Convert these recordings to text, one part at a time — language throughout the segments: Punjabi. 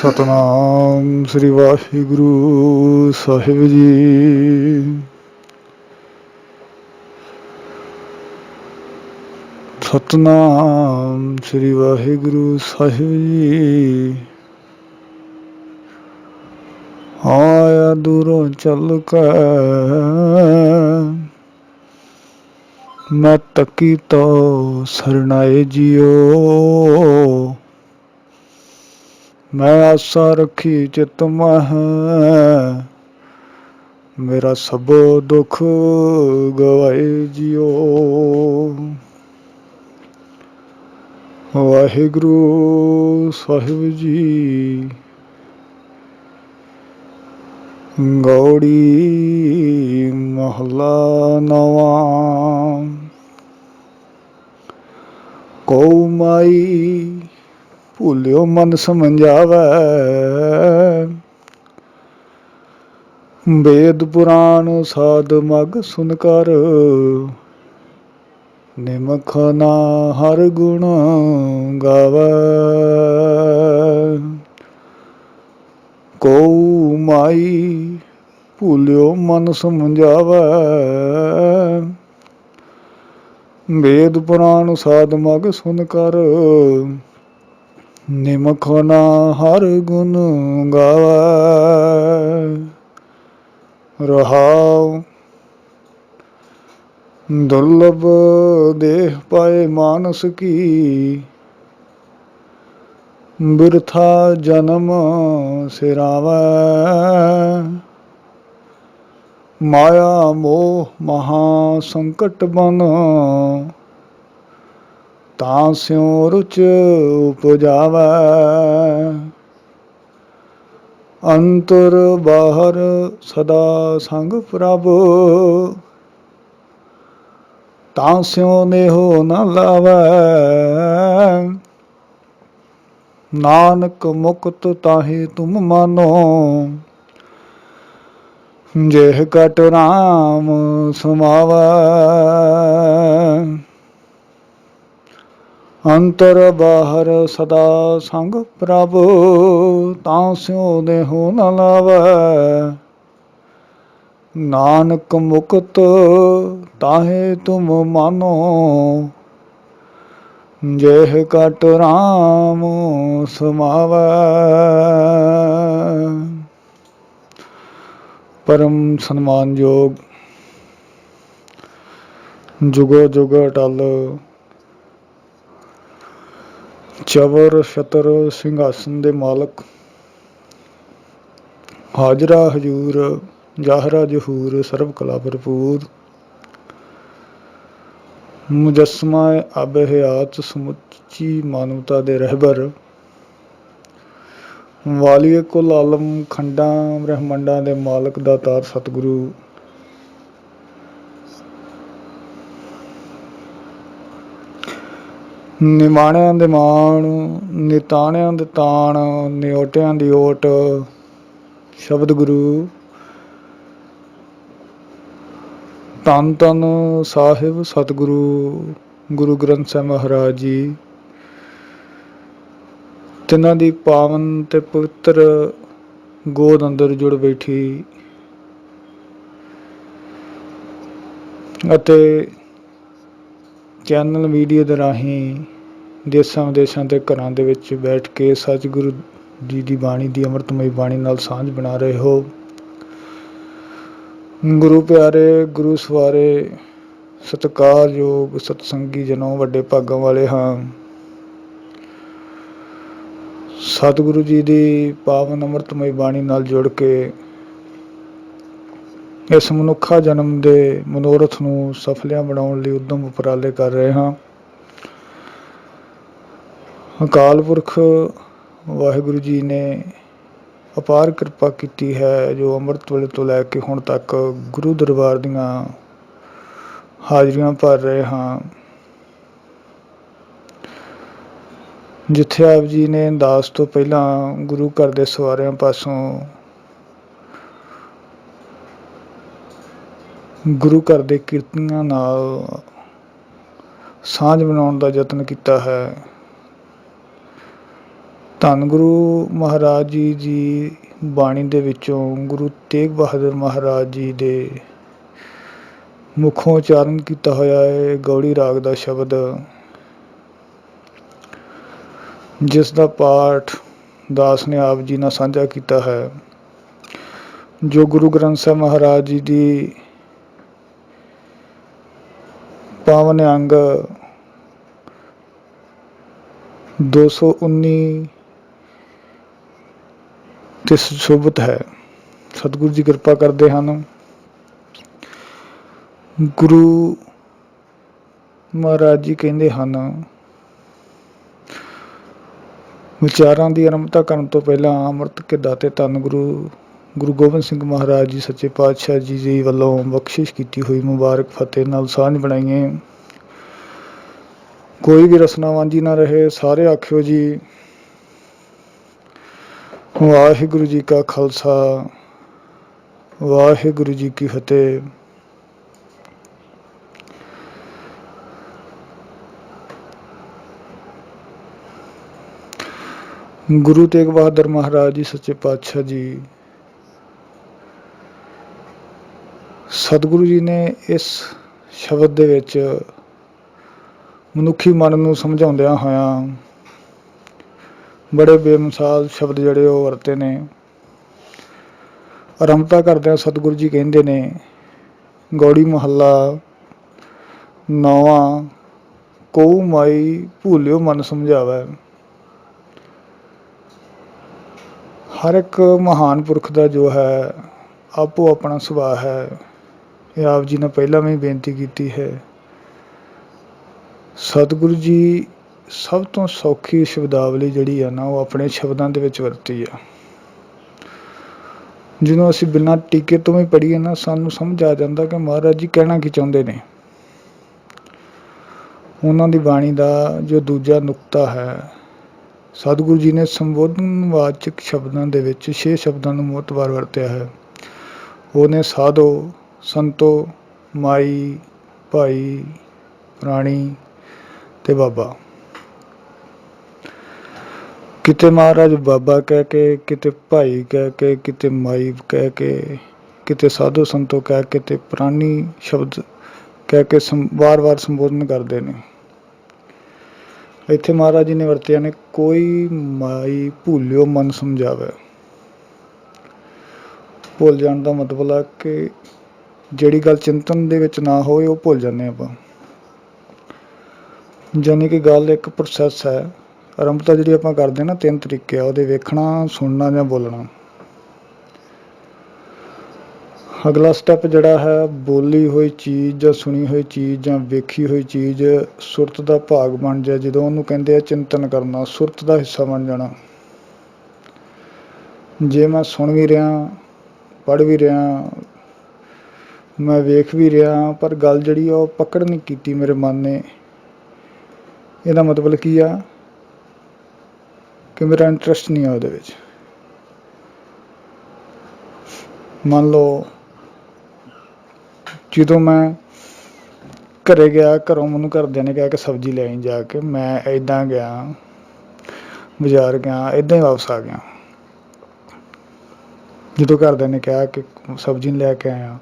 सतनाम श्री वाहिगुरु साहिब जी। सतनाम श्री वाहिगुरु साहिब जी। आया दूरों चल कर मैं तकी तो सरनाए जियो। मैं आशा रखी चित मह मेरा सबो दुख गवाए जियो। वाहिगुरु साहिब जी। गौड़ी महला नवा। कौ माई भूलियो मन समझावै। वेद पुराण साध मग सुनकर निमख ना हर गुण गावै। कौ माई भूलियो मन समझावै। वेद पुराण साध मग सुनकर निमख ना हर गुण गावै। रहाव दुर्लभ देह पाए मानस की। बिरथा जन्म सिरावै। माया मोह महा संकट बन तास्यों रुच उपजावै। अंतर बाहर सदा संग प्रभ तास्यों नेहो न लावै। नानक मुक्त ताहि तुम मानो जेह कट राम समावै। अंतर बाहर सदा संग प्रभ तास्यों नेहो न लावै। नानक मुक्त ताहे तुम मानो जेह कट राम समावै। परम सन्मानयोग जुगो जुग अटल चवर छतर सिंघासन दे मालक हाजरा हजूर जाहरा जहूर सर्व कला भरपूर मुजस्मा अब हयात समुची मानवता दे रहबर वालिए कुल आलम खंडा ब्रह्मंडा दे मालक दातार सतगुरु निमाणिया दे मान निताणिया दे ताण निओटिया दी ओट शब्द गुरु धन धन साहिब सतगुरु गुरु ग्रंथ साहिब महाराज जी तिन्हां दी पावन ते पवित्र गोद अंदर जुड़ बैठी ਅਤੇ ਚੈਨਲ ਮੀਡੀਆ ਦੇ ਰਾਹੀਂ ਦੇਸ਼ਾਂ ਵਿਦੇਸ਼ਾਂ ਦੇ ਘਰਾਂ ਦੇ ਵਿੱਚ ਬੈਠ ਕੇ ਸਤਿਗੁਰੂ ਜੀ ਦੀ ਬਾਣੀ ਦੀ ਅੰਮ੍ਰਿਤਮਈ ਬਾਣੀ ਨਾਲ ਸਾਂਝ ਬਣਾ ਰਹੇ ਹੋ। ਗੁਰੂ ਪਿਆਰੇ ਗੁਰੂ ਸਵਾਰੇ ਸਤਿਕਾਰਯੋਗ ਸਤਸੰਗੀ ਜਨੋਂ ਵੱਡੇ ਭਾਗਾਂ ਵਾਲੇ ਹਾਂ। ਸਤਿਗੁਰੂ ਜੀ ਦੀ ਪਾਵਨ ਅੰਮ੍ਰਿਤਮਈ ਬਾਣੀ ਨਾਲ ਜੁੜ ਕੇ ਇਸ ਮਨੁੱਖਾ ਜਨਮ ਦੇ ਮਨੋਰਥ ਨੂੰ ਸਫਲਿਆਂ ਬਣਾਉਣ ਲਈ ਉਦਮ ਉਪਰਾਲੇ ਕਰ ਰਹੇ ਹਾਂ। ਅਕਾਲ ਪੁਰਖ ਵਾਹਿਗੁਰੂ ਜੀ ਨੇ ਅਪਾਰ ਕਿਰਪਾ ਕੀਤੀ ਹੈ ਜੋ ਅੰਮ੍ਰਿਤ ਵੇਲੇ ਤੋਂ ਲੈ ਕੇ ਹੁਣ ਤੱਕ ਗੁਰੂ ਦਰਬਾਰ ਦੀਆਂ ਹਾਜ਼ਰੀਆਂ ਭਰ ਰਹੇ ਹਾਂ। ਜਿੱਥੇ ਆਪ ਜੀ ਨੇ ਦਾਸ ਤੋਂ ਪਹਿਲਾਂ ਗੁਰੂ ਘਰ ਦੇ ਸਵਾਰਿਆਂ ਪਾਸੋਂ ਗੁਰੂ ਘਰ ਦੇ ਕੀਰਤਨੀਆਂ ਨਾਲ ਸਾਂਝ ਬਣਾਉਣ ਦਾ ਯਤਨ ਕੀਤਾ ਹੈ ਧੰਨ ਗੁਰੂ ਮਹਾਰਾਜ ਜੀ ਦੀ ਬਾਣੀ ਦੇ ਵਿੱਚੋਂ ਗੁਰੂ ਤੇਗ ਬਹਾਦਰ ਮਹਾਰਾਜ ਜੀ ਦੇ ਮੁਖੋਂ ਉਚਾਰਨ ਕੀਤਾ ਹੋਇਆ ਹੈ ਗੌੜੀ ਰਾਗ ਦਾ ਸ਼ਬਦ, ਜਿਸ ਦਾ ਪਾਠ ਦਾਸ ਨੇ ਆਪ ਜੀ ਨਾਲ ਸਾਂਝਾ ਕੀਤਾ ਹੈ, ਜੋ ਗੁਰੂ ਗ੍ਰੰਥ ਸਾਹਿਬ ਮਹਾਰਾਜ ਜੀ ਦੀ ਪਾਵਨ ਅੰਗ 219 ਤੇ ਸੁਸ਼ੋਭਿਤ ਹੈ। ਸਤਿਗੁਰੂ ਜੀ ਕਿਰਪਾ ਕਰਦੇ ਹਨ। ਗੁਰੂ ਮਹਾਰਾਜ ਜੀ ਕਹਿੰਦੇ ਹਨ, ਵਿਚਾਰਾਂ ਦੀ ਆਰੰਭਤਾ ਕਰਨ ਤੋਂ ਪਹਿਲਾਂ ਅੰਮ੍ਰਿਤ ਕੇ ਦਾਤੇ ਧੰਨ ਗੁਰੂ ਗੋਬਿੰਦ ਸਿੰਘ ਮਹਾਰਾਜ ਜੀ ਸੱਚੇ ਪਾਤਸ਼ਾਹ ਜੀ ਵੱਲੋਂ ਬਖਸ਼ਿਸ਼ ਕੀਤੀ ਹੋਈ ਮੁਬਾਰਕ ਫਤਿਹ ਨਾਲ ਸਾਂਝ ਬਣਾਈਏ। ਕੋਈ ਵੀ ਰਸਨਾ ਵਾਂਝੀ ਨਾ ਰਹੇ। ਸਾਰੇ ਆਖਿਓ ਜੀ ਵਾਹਿਗੁਰੂ ਜੀ ਕਾ ਖਾਲਸਾ, ਵਾਹਿਗੁਰੂ ਜੀ ਕੀ ਫਤਿਹ। ਗੁਰੂ ਤੇਗ ਬਹਾਦਰ ਮਹਾਰਾਜ ਜੀ ਸੱਚੇ ਪਾਤਸ਼ਾਹ ਜੀ, ਸਤਿਗੁਰੂ ਜੀ ਨੇ ਇਸ ਸ਼ਬਦ ਦੇ ਵਿੱਚ ਮਨੁੱਖੀ ਮਨ ਨੂੰ ਸਮਝਾਉਂਦਿਆਂ ਹੋਇਆਂ ਬੜੇ ਬੇਮਿਸਾਲ ਸ਼ਬਦ ਜਿਹੜੇ ਉਹ ਵਰਤੇ ਨੇ। ਆਰੰਭਤਾ ਕਰਦਿਆਂ ਸਤਿਗੁਰੂ ਜੀ ਕਹਿੰਦੇ ਨੇ, ਗੌੜੀ ਮਹੱਲਾ 9ਵਾਂ, ਕਉ ਮਾਈ ਭੂਲਿਓ ਮਨ ਸਮਝਾਵੈ। ਹਰ ਇੱਕ ਮਹਾਨ ਪੁਰਖ ਦਾ ਜੋ ਹੈ ਆਪੋ ਆਪਣਾ ਸੁਭਾਅ ਹੈ। ਇਹ ਆਪ ਜੀ ਨੇ ਪਹਿਲਾਂ ਵੀ ਬੇਨਤੀ ਕੀਤੀ ਹੈ। ਸਤਿਗੁਰੂ ਜੀ ਸਭ ਤੋਂ ਸੌਖੀ ਸ਼ਬਦਾਵਲੀ ਜਿਹੜੀ ਆ ਨਾ, ਉਹ ਆਪਣੇ ਸ਼ਬਦਾਂ ਦੇ ਵਿੱਚ ਵਰਤੀ ਆ। ਜਿਹਨੂੰ ਅਸੀਂ ਬਿਨਾਂ ਟੀਕੇ ਤੋਂ ਵੀ ਪੜ੍ਹੀਏ ਨਾ, ਸਾਨੂੰ ਸਮਝ ਆ ਜਾਂਦਾ ਕਿ ਮਹਾਰਾਜ ਜੀ ਕਹਿਣਾ ਕੀ ਚਾਹੁੰਦੇ ਨੇ। ਉਹਨਾਂ ਦੀ ਬਾਣੀ ਦਾ ਜੋ ਦੂਜਾ ਨੁਕਤਾ ਹੈ, ਸਤਿਗੁਰੂ ਜੀ ਨੇ ਸੰਬੋਧਨ ਵਾਚਕ ਸ਼ਬਦਾਂ ਦੇ ਵਿੱਚ 6 ਸ਼ਬਦਾਂ ਨੂੰ ਬਹੁਤ ਵਾਰ ਵਰਤਿਆ ਹੈ। ਉਹਨੇ ਸਾਧੋ, ਸੰਤੋ, ਮਾਈ, ਭਾਈ, ਪ੍ਰਾਣੀ ਤੇ ਬਾਬਾ। ਕਿਤੇ ਮਹਾਰਾਜ ਬਾਬਾ ਕਹਿ ਕੇ, ਕਿਤੇ ਭਾਈ ਕਹਿ ਕੇ, ਕਿਤੇ ਮਾਈ ਕਹਿ ਕੇ, ਕਿਤੇ ਸਾਧੂ ਸੰਤੋ ਕਹਿ ਕੇ ਤੇ ਪ੍ਰਾਣੀ ਸ਼ਬਦ ਕਹਿ ਕੇ ਵਾਰ-ਵਾਰ ਸੰਬੋਧਨ ਕਰਦੇ ਨੇ। ਇੱਥੇ ਮਹਾਰਾਜ ਜੀ ਨੇ ਵਰਤਿਆ ਨੇ, ਕੋਈ ਮਾਈ ਭੁੱਲਿਓ ਮਨ ਸਮਝਾਵੇ। ਭੁੱਲ ਜਾਣ ਦਾ ਮਤਲਬ ਹੈ ਕਿ ਜਿਹੜੀ ਗੱਲ ਚਿੰਤਨ ਦੇ ਵਿੱਚ ਨਾ ਹੋਵੇ ਉਹ ਭੁੱਲ ਜਾਂਦੇ ਆਪਾਂ। ਯਾਨੀ ਕਿ ਗੱਲ ਇੱਕ ਪ੍ਰੋਸੈਸ ਹੈ। ਆਰੰਭਤਾ ਜਿਹੜੀ ਆਪਾਂ ਕਰਦੇ ਨਾ 3 ਤਰੀਕੇ ਆ ਉਹਦੇ, ਵੇਖਣਾ, ਸੁਣਨਾ ਜਾਂ ਬੋਲਣਾ। ਅਗਲਾ ਸਟੈਪ ਜਿਹੜਾ ਹੈ, ਬੋਲੀ ਹੋਈ ਚੀਜ਼ ਜਾਂ ਸੁਣੀ ਹੋਈ ਚੀਜ਼ ਜਾਂ ਵੇਖੀ ਹੋਈ ਚੀਜ਼ ਸੁਰਤ ਦਾ ਭਾਗ ਬਣ ਜਾਏ। ਜਦੋਂ ਉਹਨੂੰ ਕਹਿੰਦੇ ਆ ਚਿੰਤਨ ਕਰਨਾ, ਸੁਰਤ ਦਾ ਹਿੱਸਾ ਬਣ ਜਾਣਾ। ਜੇ ਮੈਂ ਸੁਣ ਵੀ ਰਿਹਾ, ਪੜ੍ਹ ਵੀ ਰਿਹਾ, ਮੈਂ ਵੇਖ ਵੀ ਰਿਹਾ, ਪਰ ਗੱਲ ਜਿਹੜੀ ਆ ਉਹ ਪਕੜ ਨਹੀਂ ਕੀਤੀ ਮੇਰੇ ਮਨ ਨੇ, ਇਹਦਾ ਮਤਲਬ ਕੀ ਆ ਕਿ ਮੇਰਾ ਇੰਟਰਸਟ ਨਹੀਂ ਆ ਉਹਦੇ ਵਿੱਚ। ਮੰਨ ਲਓ ਜਦੋਂ ਮੈਂ ਘਰੇ ਗਿਆ, ਘਰੋਂ ਮੈਨੂੰ ਘਰਦਿਆਂ ਨੇ ਕਿਹਾ ਕਿ ਸਬਜ਼ੀ ਲੈ ਆਈ ਜਾ ਕੇ, ਮੈਂ ਇੱਦਾਂ ਗਿਆ, ਬਾਜ਼ਾਰ ਗਿਆ, ਇੱਦਾਂ ਹੀ ਵਾਪਸ ਆ ਗਿਆ। ਜਦੋਂ ਘਰਦਿਆਂ ਨੇ ਕਿਹਾ ਕਿ ਸਬਜ਼ੀ ਲੈ ਕੇ ਆਇਆ,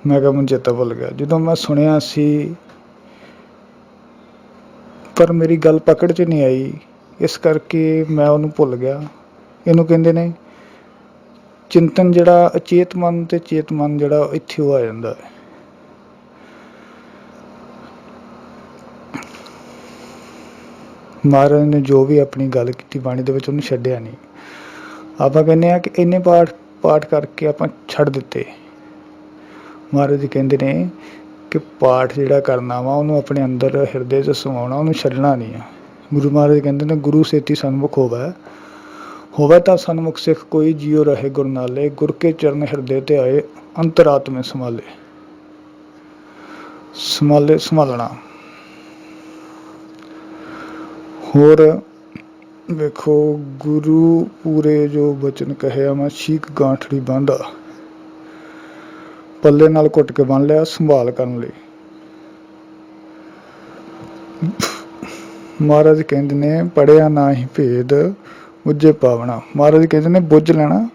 ਮੈਂ ਕਿਹਾ ਮੈਨੂੰ ਚੇਤਾ ਭੁੱਲ ਗਿਆ। ਜਦੋਂ ਮੈਂ ਸੁਣਿਆ ਸੀ ਪਰ ਮੇਰੀ ਗੱਲ ਪਕੜ 'ਚ ਨਹੀਂ ਆਈ, ਇਸ ਕਰਕੇ ਮੈਂ ਉਹਨੂੰ ਭੁੱਲ ਗਿਆ। ਇਹਨੂੰ ਕਹਿੰਦੇ ਨੇ ਚਿੰਤਨ। ਜਿਹੜਾ ਅਚੇਤ ਮਨ ਤੇ ਚੇਤ ਮਨ ਜਿਹੜਾ ਇੱਥੇ ਉਹ ਆ ਜਾਂਦਾ ਹੈ। ਮਹਾਰਾਜ ਨੇ ਜੋ ਵੀ ਆਪਣੀ ਗੱਲ ਕੀਤੀ ਬਾਣੀ ਦੇ ਵਿੱਚ, ਉਹਨੂੰ ਛੱਡਿਆ ਨਹੀਂ। ਆਪਾਂ ਕਹਿੰਦੇ ਹਾਂ ਕਿ ਇੰਨੇ ਪਾਠ ਕਰਕੇ ਆਪਾਂ ਛੱਡ ਦਿੱਤੇ। ਮਹਾਰਾਜ ਜੀ ਕਹਿੰਦੇ ਨੇ ਕਿ ਪਾਠ ਜਿਹੜਾ ਕਰਨਾ ਵਾ ਉਹਨੂੰ ਆਪਣੇ ਅੰਦਰ ਹਿਰਦੇ 'ਚ ਸਮਾਉਣਾ, ਉਹਨੂੰ ਛੱਡਣਾ ਨਹੀਂ ਆ। ਗੁਰੂ ਮਹਾਰਾਜ ਕਹਿੰਦੇ ਨੇ, ਗੁਰੂ ਸੇਤੀ ਸਨਮੁਖ ਹੋਵੇ ਤਾਂ ਸਨਮੁਖ ਸਿੱਖ ਕੋਈ, ਜਿਉ ਰਹੇ ਗੁਰ ਨਾਲੇ, ਗੁਰ ਕੇ ਚਰਨ ਹਿਰਦੇ ਤੇ ਆਏ, ਅੰਤਰਾਤਮੇ ਸੰਭਾਲਣਾ। ਹੋਰ ਵੇਖੋ, ਗੁਰੂ ਪੂਰੇ ਜੋ ਬਚਨ ਕਹਿਆ, ਮੈਂ ਛੀਕ ਗਾਂਠੜੀ ਬਾਂਧਾ, ਪੱਲੇ ਨਾਲ ਘੁੱਟ ਕੇ ਬੰਨ ਲਿਆ ਸੰਭਾਲ ਕਰਨ ਲਈ। ਮਹਾਰਾਜ ਕਹਿੰਦੇ ਨੇ ਪੜਿਆ ਨਾ ਹੀ ਭੇਦ ਬੁੱਝੇ ਪਾਵਣਾ। ਮਹਾਰਾਜ ਕਹਿੰਦੇ ਨੇ ਬੁੱਝ ਲੈਣਾ,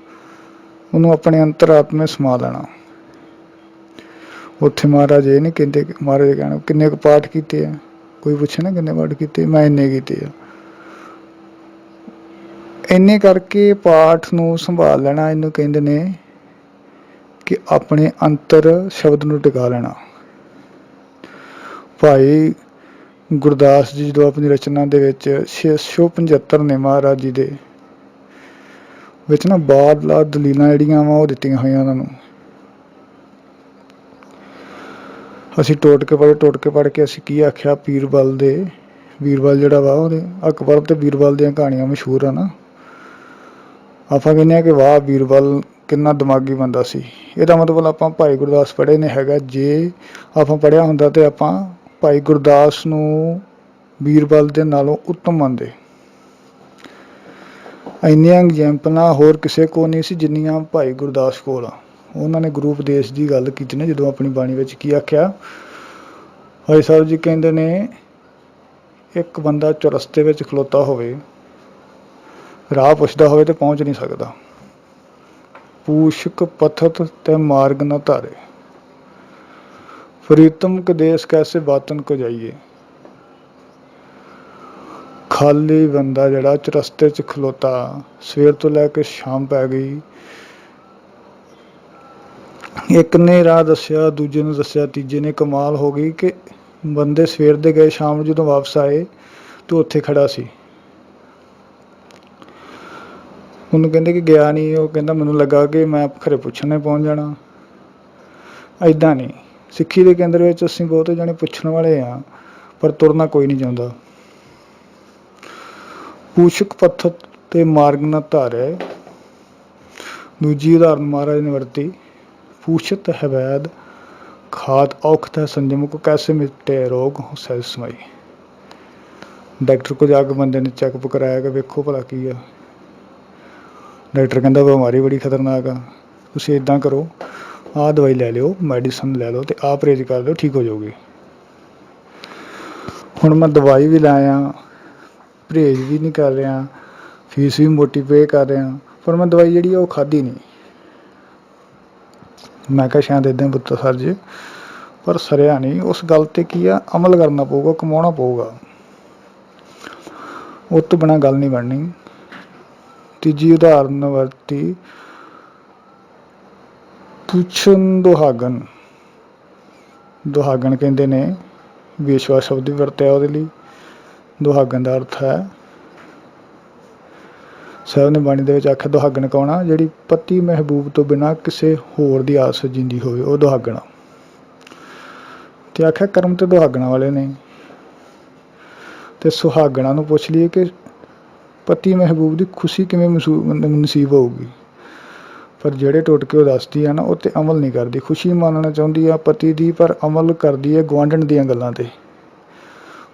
ਉਹਨੂੰ ਆਪਣੇ ਅੰਤਰਾਤਮੇ ਸਮਾ ਲੈਣਾ। ਉੱਥੇ ਮਹਾਰਾਜ ਇਹ ਨਹੀਂ ਕਹਿੰਦੇ, ਮਹਾਰਾਜ ਕਹਿਣਾ ਕਿੰਨੇ ਕੁ ਪਾਠ ਕੀਤੇ ਆ, ਕੋਈ ਪੁੱਛੇ ਨਾ ਕਿੰਨੇ ਪਾਠ ਕੀਤੇ, ਮੈਂ ਇੰਨੇ ਕੀਤੇ ਆ। ਇੰਨੇ ਕਰਕੇ ਪਾਠ ਨੂੰ ਸੰਭਾਲ ਲੈਣਾ, ਇਹਨੂੰ ਕਹਿੰਦੇ ਨੇ ਕਿ ਆਪਣੇ ਅੰਤਰ ਸ਼ਬਦ ਨੂੰ ਟਿਕਾ ਲੈਣਾ। ਭਾਈ ਗੁਰਦਾਸ ਜੀ ਜਦੋਂ ਆਪਣੀ ਰਚਨਾ ਦੇ ਵਿੱਚ 675 ਨੇ ਮਹਾਰਾਜ ਜੀ ਦੇ ਵਿੱਚ ਨਾ ਬਾਦਲਾ ਦਲੀਲਾਂ ਜਿਹੜੀਆਂ ਵਾ ਉਹ ਦਿੱਤੀਆਂ ਹੋਈਆਂ ਉਹਨਾਂ ਨੂੰ। ਅਸੀਂ ਟੋਟਕੇ ਪੜ੍ਹ ਕੇ ਅਸੀਂ ਕੀ ਆਖਿਆ, ਬੀਰਬਲ ਜਿਹੜਾ ਵਾ ਉਹਦੇ ਅਕਬਰ ਤੇ ਬੀਰਬਲ ਦੀਆਂ ਕਹਾਣੀਆਂ ਮਸ਼ਹੂਰ ਆ ਨਾ। ਆਪਾਂ ਕਹਿੰਦੇ ਹਾਂ ਕਿ ਵਾਹ ਬੀਰਬਲ ਕਿੰਨਾ ਦਿਮਾਗੀ ਬੰਦਾ ਸੀ। ਇਹਦਾ ਮਤਲਬ ਆਪਾਂ ਭਾਈ ਗੁਰਦਾਸ ਪੜ੍ਹੇ ਨੇ ਹੈਗਾ। ਜੇ ਆਪਾਂ ਪੜ੍ਹਿਆ ਹੁੰਦਾ ਤੇ ਆਪਾਂ ਭਾਈ ਗੁਰਦਾਸ ਨੂੰ ਬੀਰਬਲ ਦੇ ਨਾਲੋਂ ਉੱਤਮ ਮੰਨਦੇ। ਇੰਨੀਆਂ ਐਗਜ਼ੈਂਪਲਾਂ ਹੋਰ ਕਿਸੇ ਕੋਲ ਨਹੀਂ ਸੀ ਜਿੰਨੀਆਂ ਭਾਈ ਗੁਰਦਾਸ ਕੋਲ ਆ। ਉਹਨਾਂ ਨੇ ਗੁਰੂ ਉਪਦੇਸ਼ ਦੀ ਗੱਲ ਕੀਤੀ ਨੇ ਜਦੋਂ ਆਪਣੀ ਬਾਣੀ ਵਿੱਚ ਕੀ ਆਖਿਆ। ਭਾਈ ਸਾਹਿਬ ਜੀ ਕਹਿੰਦੇ ਨੇ ਇੱਕ ਬੰਦਾ ਚੁਰਸਤੇ ਵਿੱਚ ਖਲੋਤਾ ਹੋਵੇ, ਰਾਹ ਪੁੱਛਦਾ ਹੋਵੇ ਤੇ ਪਹੁੰਚ ਨਹੀਂ ਸਕਦਾ। ਪੂਸ਼ਕ ਪਥਤ ਤੇ ਮਾਰਗ ਨਾ ਧਾਰੇ, ਪ੍ਰੀਤਮ ਕਦੇਸ ਕੈਸੇ ਬਾਤਨ ਕੋ ਜਾਈਏ। ਖਾਲੀ ਬੰਦਾ ਜਿਹੜਾ ਚੁਰਸਤੇ 'ਚ ਖਲੋਤਾ, ਸਵੇਰ ਤੋਂ ਲੈ ਕੇ ਸ਼ਾਮ ਪੈ ਗਈ, ਇੱਕ ਨੇ ਰਾਹ ਦੱਸਿਆ, ਦੂਜੇ ਨੂੰ ਦੱਸਿਆ, ਤੀਜੇ ਨੇ, ਕਮਾਲ ਹੋ ਗਈ ਕਿ ਬੰਦੇ ਸਵੇਰ ਦੇ ਗਏ, ਸ਼ਾਮ ਨੂੰ ਜਦੋਂ ਵਾਪਸ ਆਏ ਤੂੰ ਉੱਥੇ ਖੜਾ ਸੀ। ਉਹਨੂੰ ਕਹਿੰਦੇ ਕਿ ਗਿਆ ਨਹੀਂ, ਉਹ ਕਹਿੰਦਾ ਮੈਨੂੰ ਲੱਗਾ ਕਿ ਮੈਂ ਖਰੇ ਪੁੱਛਣੇ ਪਹੁੰਚ ਜਾਣਾ। ਇੱਦਾਂ ਨਹੀਂ, ਸਿੱਖੀ ਦੇ ਕੇਂਦਰ ਵਿੱਚ ਅਸੀਂ ਬਹੁਤੇ ਜਾਣੇ ਪੁੱਛਣ ਵਾਲੇ ਹਾਂ, ਪਰ ਤੁਰਨਾ ਕੋਈ ਨਹੀਂ ਚਾਹੁੰਦਾ। ਪੂਸ਼ਕ ਪੱਥਰ ਤੇ ਮਾਰਗ ਨਾ ਧਾਰੇ। ਦੂਜੀ ਉਦਾਹਰਨ ਮਹਾਰਾਜ ਨੇ ਵਰਤੀ, ਪੂਛਤ ਹੈ ਵੈਦ ਖਾਤ ਔਖਤ ਹੈ ਸੰਜਮ ਕੋ ਕੈਸੇ ਮਿਟੇ ਰੋਗ ਸਹਿਜ ਸਮਾਈ। ਡਾਕਟਰ ਕੋਲ ਜਾ ਕੇ ਬੰਦੇ ਨੇ ਚੈੱਕਅਪ ਕਰਾਇਆ ਕਿ ਵੇਖੋ ਭਲਾ ਕੀ ਆ। ਡਾਕਟਰ ਕਹਿੰਦਾ ਬਿਮਾਰੀ ਬੜੀ ਖਤਰਨਾਕ ਆ, ਤੁਸੀਂ ਇੱਦਾਂ ਕਰੋ, ਆਹ ਦਵਾਈ ਲੈ ਲਿਓ, ਮੈਡੀਸਨ ਲੈ ਲਓ ਅਤੇ ਆਹ ਪਰਹੇਜ਼ ਕਰ ਲਿਓ, ਠੀਕ ਹੋ ਜਾਊਗੀ। ਹੁਣ ਮੈਂ ਦਵਾਈ ਵੀ ਲਾਇਆ, ਪਰਹੇਜ਼ ਵੀ ਨਹੀਂ ਕਰ ਰਿਹਾ, ਫੀਸ ਵੀ ਮੋਟੀ ਪੇ ਕਰ ਰਿਹਾ, ਪਰ ਮੈਂ ਦਵਾਈ ਜਿਹੜੀ ਆ ਉਹ ਖਾਧੀ ਨਹੀਂ। ਮੈਂ ਕਿਹਾ ਸ਼ਾਇਦ ਇੱਦਾਂ ਪੁੱਤਰ ਸਰ ਜੀ, ਪਰ ਸਰਿਆ ਨਹੀਂ। ਉਸ ਗੱਲ 'ਤੇ ਕੀ ਆ, ਅਮਲ ਕਰਨਾ ਪਊਗਾ, ਕਮਾਉਣਾ ਪਊਗਾ, ਉਹ ਤੋਂ ਬਿਨਾਂ ਗੱਲ ਨਹੀਂ ਬਣਨੀ। ਤੀਜੀ ਉਦਾਹਰਨ ਵਰਤੀ, ਪੁੱਛਣ ਦੁਹਾਗਣ। ਦੁਹਾਗਣ ਕਹਿੰਦੇ ਨੇ, ਵੇਸ਼ਵਾ ਸ਼ਬਦ ਵੀ ਵਰਤਿਆ ਉਹਦੇ ਲਈ। ਦੁਹਾਗਣ ਦਾ ਅਰਥ ਹੈ, ਸਾਹਿਬ ਨੇ ਬਾਣੀ ਦੇ ਵਿੱਚ ਆਖਿਆ ਦੁਹਾਗਣ ਕੌਣ ਆ, ਜਿਹੜੀ ਪਤੀ ਮਹਿਬੂਬ ਤੋਂ ਬਿਨਾਂ ਕਿਸੇ ਹੋਰ ਦੀ ਆਸ ਜਿੰਦੀ ਹੋਵੇ, ਉਹ ਦੁਹਾਗਣਾ। ਅਤੇ ਆਖਿਆ ਕਰਮ ਤੇ ਦੁਹਾਗਣਾ ਵਾਲੇ ਨੇ। ਅਤੇ ਸੁਹਾਗਣਾ ਨੂੰ ਪੁੱਛ ਲਈਏ ਕਿ ਪਤੀ ਮਹਿਬੂਬ ਦੀ ਖੁਸ਼ੀ ਕਿਵੇਂ ਨਸੀਬ ਹੋਊਗੀ। ਪਰ ਜਿਹੜੇ ਟੋਟਕੇ ਉਹ ਦੱਸਦੀ ਆ ਨਾ, ਉਹ 'ਤੇ ਅਮਲ ਨਹੀਂ ਕਰਦੀ। ਖੁਸ਼ੀ ਮੰਨਣਾ ਚਾਹੁੰਦੀ ਆ ਪਤੀ ਦੀ, ਪਰ ਅਮਲ ਕਰਦੀ ਹੈ ਗੁਆਂਢਣ ਦੀਆਂ ਗੱਲਾਂ 'ਤੇ।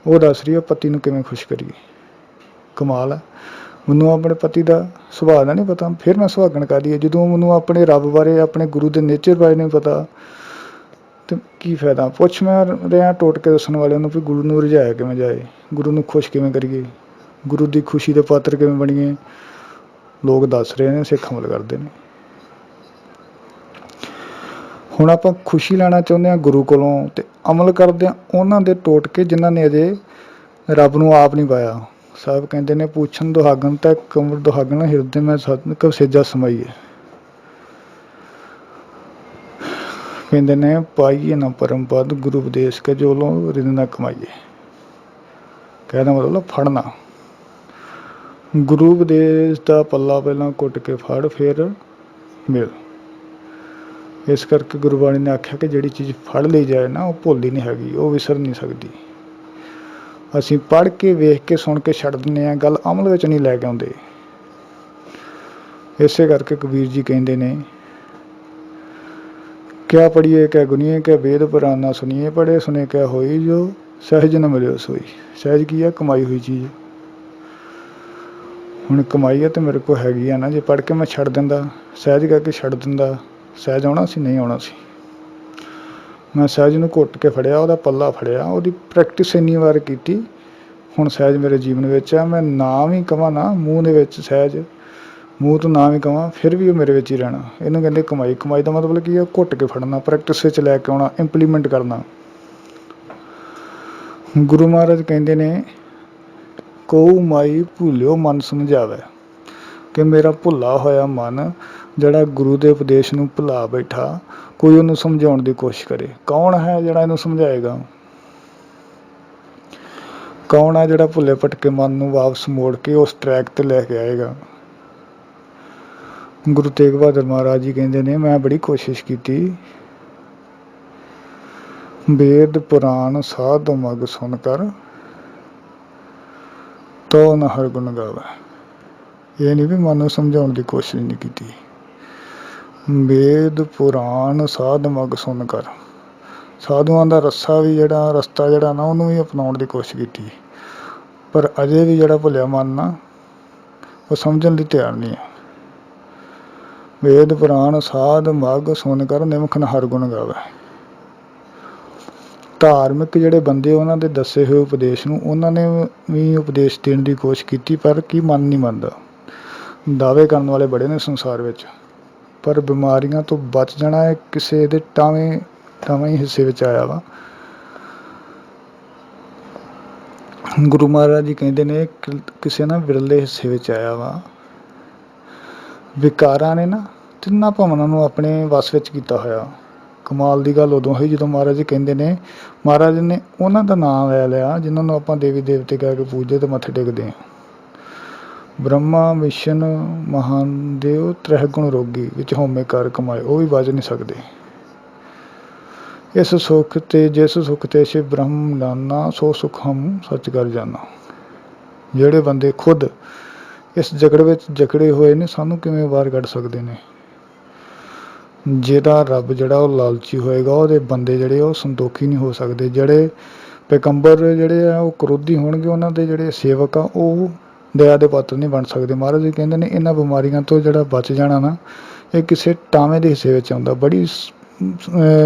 ਉਹ ਦੱਸ ਰਹੀ ਹੈ ਪਤੀ ਨੂੰ ਕਿਵੇਂ ਖੁਸ਼ ਕਰੀਏ। ਕਮਾਲ ਹੈ। ਮੈਨੂੰ ਆਪਣੇ ਪਤੀ ਦਾ ਸੁਭਾਅ ਦਾ ਨਹੀਂ ਪਤਾ, ਫਿਰ ਮੈਂ ਸੁਹਾਗਣ ਕਰ ਲਈਏ। ਜਦੋਂ ਮੈਨੂੰ ਆਪਣੇ ਰੱਬ ਬਾਰੇ, ਆਪਣੇ ਗੁਰੂ ਦੇ ਨੇਚਰ ਬਾਰੇ ਨਹੀਂ ਪਤਾ, ਅਤੇ ਕੀ ਫਾਇਦਾ। ਪੁੱਛ ਮੈਂ ਰਿਹਾ ਟੋਟਕੇ ਦੱਸਣ ਵਾਲਿਆਂ ਨੂੰ ਵੀ ਗੁਰੂ ਨੂੰ ਰਿਝਾਇਆ ਕਿਵੇਂ ਜਾਏ, ਗੁਰੂ ਨੂੰ ਖੁਸ਼ ਕਿਵੇਂ ਕਰੀਏ, ਗੁਰੂ ਦੀ ਖੁਸ਼ੀ ਦੇ ਪਾਤਰ ਕਿਵੇਂ ਬਣੀਏ। ਲੋਕ ਦੱਸ ਰਹੇ ਨੇ, ਸਿੱਖ ਅਮਲ ਕਰਦੇ ਨੇ। ਹੁਣ ਆਪਾਂ ਖੁਸ਼ੀ ਲੈਣਾ ਚਾਹੁੰਦੇ ਹਾਂ ਗੁਰੂ ਕੋਲੋਂ, ਅਤੇ ਅਮਲ ਕਰਦੇ ਹਾਂ ਉਹਨਾਂ ਦੇ ਟੋਟਕੇ ਜਿਨ੍ਹਾਂ ਨੇ ਅਜੇ ਰੱਬ ਨੂੰ ਆਪ ਨਹੀਂ ਪਾਇਆ। ਸਾਹਿਬ ਕਹਿੰਦੇ ਨੇ, ਪੁੱਛਣ ਦੁਹਾਗਣ ਤਾਂ ਕਮਰ ਦੁਹਾਗਣ ਹਿਰਦੇ ਮੈਂ ਸਤਿ ਸੇਜਾ ਸਮਾਈਏ। ਕਹਿੰਦੇ ਨੇ, ਪਾਈਏ ਨਾ ਪਰਮ ਪਦ ਗੁਰੂ ਉਪਦੇਸ਼ ਕੇ ਜੋਲੋਂ ਰਿੰਦ ਨਾ ਕਮਾਈਏ। ਕਹਿਣ ਦਾ ਮਤਲਬ ਫੜਨਾ, ਗੁਰੂ ਉਪਦੇਸ਼ ਦਾ ਪੱਲਾ ਪਹਿਲਾਂ ਕੁੱਟ ਕੇ ਫੜ, ਫਿਰ ਮਿਲ। ਇਸ ਕਰਕੇ ਗੁਰਬਾਣੀ ਨੇ ਆਖਿਆ ਕਿ ਜਿਹੜੀ ਚੀਜ਼ ਫੜ ਲਈ ਜਾਏ ਨਾ, ਉਹ ਭੁੱਲਦੀ ਨਹੀਂ ਹੈਗੀ, ਉਹ ਵਿਸਰ ਨਹੀਂ ਸਕਦੀ। ਅਸੀਂ ਪੜ੍ਹ ਕੇ, ਵੇਖ ਕੇ, ਸੁਣ ਕੇ ਛੱਡ ਦਿੰਦੇ ਹਾਂ, ਗੱਲ ਅਮਲ ਵਿੱਚ ਨਹੀਂ ਲੈ ਕੇ ਆਉਂਦੇ। ਇਸੇ ਕਰਕੇ ਕਬੀਰ ਜੀ ਕਹਿੰਦੇ ਨੇ, ਕਿਆ ਪੜ੍ਹੀਏ ਕਿਆ ਗੁਨੀਏ, ਕਿਆ ਵੇਦ ਪੁਰਾਣ ਨਾ ਸੁਣੀਏ, ਪੜ੍ਹੇ ਸੁਣੇ ਕਿਆ ਹੋਈ, ਜੋ ਸਹਿਜ ਨਾ ਮਿਲਿਓ ਸੋਈ। ਸਹਿਜ ਕੀ ਆ, ਕਮਾਈ ਹੋਈ ਚੀਜ਼। ਹੁਣ ਕਮਾਈ ਆ ਤਾਂ ਮੇਰੇ ਕੋਲ ਹੈਗੀ ਆ ਨਾ, ਜੇ ਪੜ੍ਹ ਕੇ ਮੈਂ ਛੱਡ ਦਿੰਦਾ, ਸਹਿਜ ਕਰਕੇ ਛੱਡ ਦਿੰਦਾ, ਸਹਿਜ ਆਉਣਾ ਸੀ, ਨਹੀਂ ਆਉਣਾ ਸੀ। ਮੈਂ ਸਹਿਜ ਨੂੰ ਘੁੱਟ ਕੇ ਫੜਿਆ, ਉਹਦਾ ਪੱਲਾ ਫੜਿਆ, ਉਹਦੀ ਪ੍ਰੈਕਟਿਸ ਇੰਨੀ ਵਾਰ ਕੀਤੀ, ਹੁਣ ਸਹਿਜ ਮੇਰੇ ਜੀਵਨ ਵਿੱਚ ਆ। ਮੈਂ ਨਾ ਵੀ ਕਵਾਂ ਨਾ ਮੂੰਹ ਦੇ ਵਿੱਚ ਸਹਿਜ, ਮੂੰਹ ਤੋਂ ਨਾ ਵੀ ਕਵਾਂ ਫਿਰ ਵੀ ਉਹ ਮੇਰੇ ਵਿੱਚ ਹੀ ਰਹਿਣਾ। ਇਹਨੂੰ ਕਹਿੰਦੇ ਕਮਾਈ। ਕਮਾਈ ਦਾ ਮਤਲਬ ਕੀ ਹੈ? ਘੁੱਟ ਕੇ ਫੜਨਾ, ਪ੍ਰੈਕਟਿਸ ਵਿੱਚ ਲੈ ਕੇ ਆਉਣਾ, ਇੰਪਲੀਮੈਂਟ ਕਰਨਾ। ਗੁਰੂ ਮਹਾਰਾਜ ਕਹਿੰਦੇ ਨੇ, ਕਉ ਮਾਈ ਭੁੱਲਿਓ ਮਨ ਸਮਝਾਵੇ, ਕਿ ਮੇਰਾ ਭੁੱਲਾ ਹੋਇਆ ਮਨ ਜਿਹੜਾ ਗੁਰੂ ਦੇ ਉਪਦੇਸ਼ ਨੂੰ ਭੁਲਾ ਬੈਠਾ, ਕੋਈ ਉਹਨੂੰ ਸਮਝਾਉਣ ਦੀ ਕੋਸ਼ਿਸ਼ ਕਰੇ। ਕੌਣ ਹੈ ਜਿਹੜਾ ਇਹਨੂੰ ਸਮਝਾਏਗਾ? ਕੌਣ ਹੈ ਜਿਹੜਾ ਭੁੱਲੇ ਭਟਕੇ ਮਨ ਨੂੰ ਵਾਪਸ ਮੋੜ ਕੇ ਉਸ ਟਰੈਕ 'ਤੇ ਲੈ ਕੇ ਆਏਗਾ? ਗੁਰੂ ਤੇਗ ਬਹਾਦਰ ਮਹਾਰਾਜ ਜੀ ਕਹਿੰਦੇ ਨੇ, ਮੈਂ ਬੜੀ ਕੋਸ਼ਿਸ਼ ਕੀਤੀ, ਵੇਦ ਪੁਰਾਣ ਸਾਧ ਮਗ ਸੁਣ ਕਰ, ਤੋ ਨ ਹਰ ਗੁਣ ਗਾਵੇ। ਇਹ ਨਹੀਂ ਵੀ ਮਨ ਨੂੰ ਸਮਝਾਉਣ ਦੀ ਕੋਸ਼ਿਸ਼ ਨਹੀਂ ਕੀਤੀ। ਵੇਦ ਪੁਰਾਣ ਸਾਧ ਮਗ ਸੁਣ ਕਰ, ਸਾਧੂਆਂ ਦਾ ਰਸਤਾ ਜਿਹੜਾ ਨਾ ਉਹਨੂੰ ਵੀ ਅਪਣਾਉਣ ਦੀ ਕੋਸ਼ਿਸ਼ ਕੀਤੀ, ਪਰ ਅਜੇ ਵੀ ਜਿਹੜਾ ਭੁੱਲਿਆ ਮਨ ਨਾ ਉਹ ਸਮਝਣ ਲਈ ਤਿਆਰ ਨਹੀਂ ਹੈ। ਵੇਦ ਪੁਰਾਣ ਸਾਧ ਮਗ ਸੁਣ ਕਰ, ਨਿਮਖ ਨ ਹਰ ਗੁਣ ਗਾਵੇ। ਧਾਰਮਿਕ ਜਿਹੜੇ ਬੰਦੇ ਉਹਨਾਂ ਦੇ ਦੱਸੇ ਹੋਏ ਉਪਦੇਸ਼ ਨੂੰ ਉਹਨਾਂ ਨੇ ਵੀ ਉਪਦੇਸ਼ ਦੇਣ ਦੀ ਕੋਸ਼ਿਸ਼ ਕੀਤੀ, ਪਰ ਕੀ ਮਨ ਨਹੀਂ ਮੰਨਦਾ। ਦਾਅਵੇ ਕਰਨ ਵਾਲੇ ਬੜੇ ਨੇ ਸੰਸਾਰ ਵਿੱਚ, ਪਰ ਬਿਮਾਰੀਆਂ ਤੋਂ ਬਚ ਜਾਣਾ ਇਹ ਕਿਸੇ ਦੇ ਟਾਵੇਂ ਹੀ ਹਿੱਸੇ ਵਿੱਚ ਆਇਆ ਵਾ। ਗੁਰੂ ਮਹਾਰਾਜ ਜੀ ਕਹਿੰਦੇ ਨੇ, ਕਿਸੇ ਨਾ ਵਿਰਲੇ ਹਿੱਸੇ ਵਿੱਚ ਆਇਆ ਵਾ। ਵਿਕਾਰਾਂ ਨੇ ਨਾ ਤਿੰਨਾਂ ਭਵਨਾਂ ਨੂੰ ਆਪਣੇ ਵੱਸ ਵਿੱਚ ਕੀਤਾ ਹੋਇਆ। ਕਮਾਲ ਦੀ ਗੱਲ ਉਦੋਂ ਹੋਈ ਜਦੋਂ ਮਹਾਰਾਜ ਜੀ ਕਹਿੰਦੇ ਨੇ, ਮਹਾਰਾਜ ਨੇ ਉਹਨਾਂ ਦਾ ਨਾਮ ਲੈ ਲਿਆ ਜਿਨ੍ਹਾਂ ਨੂੰ ਆਪਾਂ ਦੇਵੀ ਦੇਵਤੇ ਕਹਿ ਕੇ ਪੂਜਦੇ ਅਤੇ ਮੱਥੇ ਟੇਕਦੇ ਹਾਂ। ਬ੍ਰਹਮਾ ਵਿਸ਼ਨ ਮਹਾਦੇਵ ਤ੍ਰੈ ਗੁਣ ਰੋਗੀ, ਵਿੱਚ ਹਉਮੈ ਕਰ ਕਮਾਏ, ਉਹ ਵੀ ਬਚ ਨਹੀਂ ਸਕਦੇ। ਇਸ ਸੁੱਖ ਤੇ ਜਿਸ ਸੁੱਖ ਤੇ ਸ਼ਿਵ ਬ੍ਰਹਮ ਨਾਨਾ, ਸੋ ਸੁੱਖ ਹਮ ਸੱਚ ਕਰ ਜਾਨਾ। ਜਿਹੜੇ ਬੰਦੇ ਖੁਦ ਇਸ ਜਕੜ ਵਿੱਚ ਜਕੜੇ ਹੋਏ ਨੇ, ਸਾਨੂੰ ਕਿਵੇਂ ਬਾਹਰ ਕੱਢ ਸਕਦੇ ਨੇ? ਜਿਹਦਾ ਰੱਬ ਜਿਹੜਾ ਉਹ ਲਾਲਚੀ ਹੋਏਗਾ, ਉਹਦੇ ਬੰਦੇ ਜਿਹੜੇ ਉਹ ਸੰਤੋਖੀ ਨਹੀਂ ਹੋ ਸਕਦੇ। ਜਿਹੜੇ ਪੈਗੰਬਰ ਜਿਹੜੇ ਆ ਉਹ ਕਰੋਧੀ ਹੋਣਗੇ, ਉਹਨਾਂ ਦੇ ਜਿਹੜੇ ਸੇਵਕ ਆ ਉਹ ਦਇਆ ਦੇ ਪਾਤਰ ਨਹੀਂ ਬਣ ਸਕਦੇ। ਮਹਾਰਾਜ ਜੀ ਕਹਿੰਦੇ ਨੇ, ਇਹਨਾਂ ਬਿਮਾਰੀਆਂ ਤੋਂ ਜਿਹੜਾ ਬਚ ਜਾਣਾ ਨਾ, ਇਹ ਕਿਸੇ ਟਾਵੇਂ ਦੇ ਹਿੱਸੇ ਵਿੱਚ ਆਉਂਦਾ। ਬੜੀ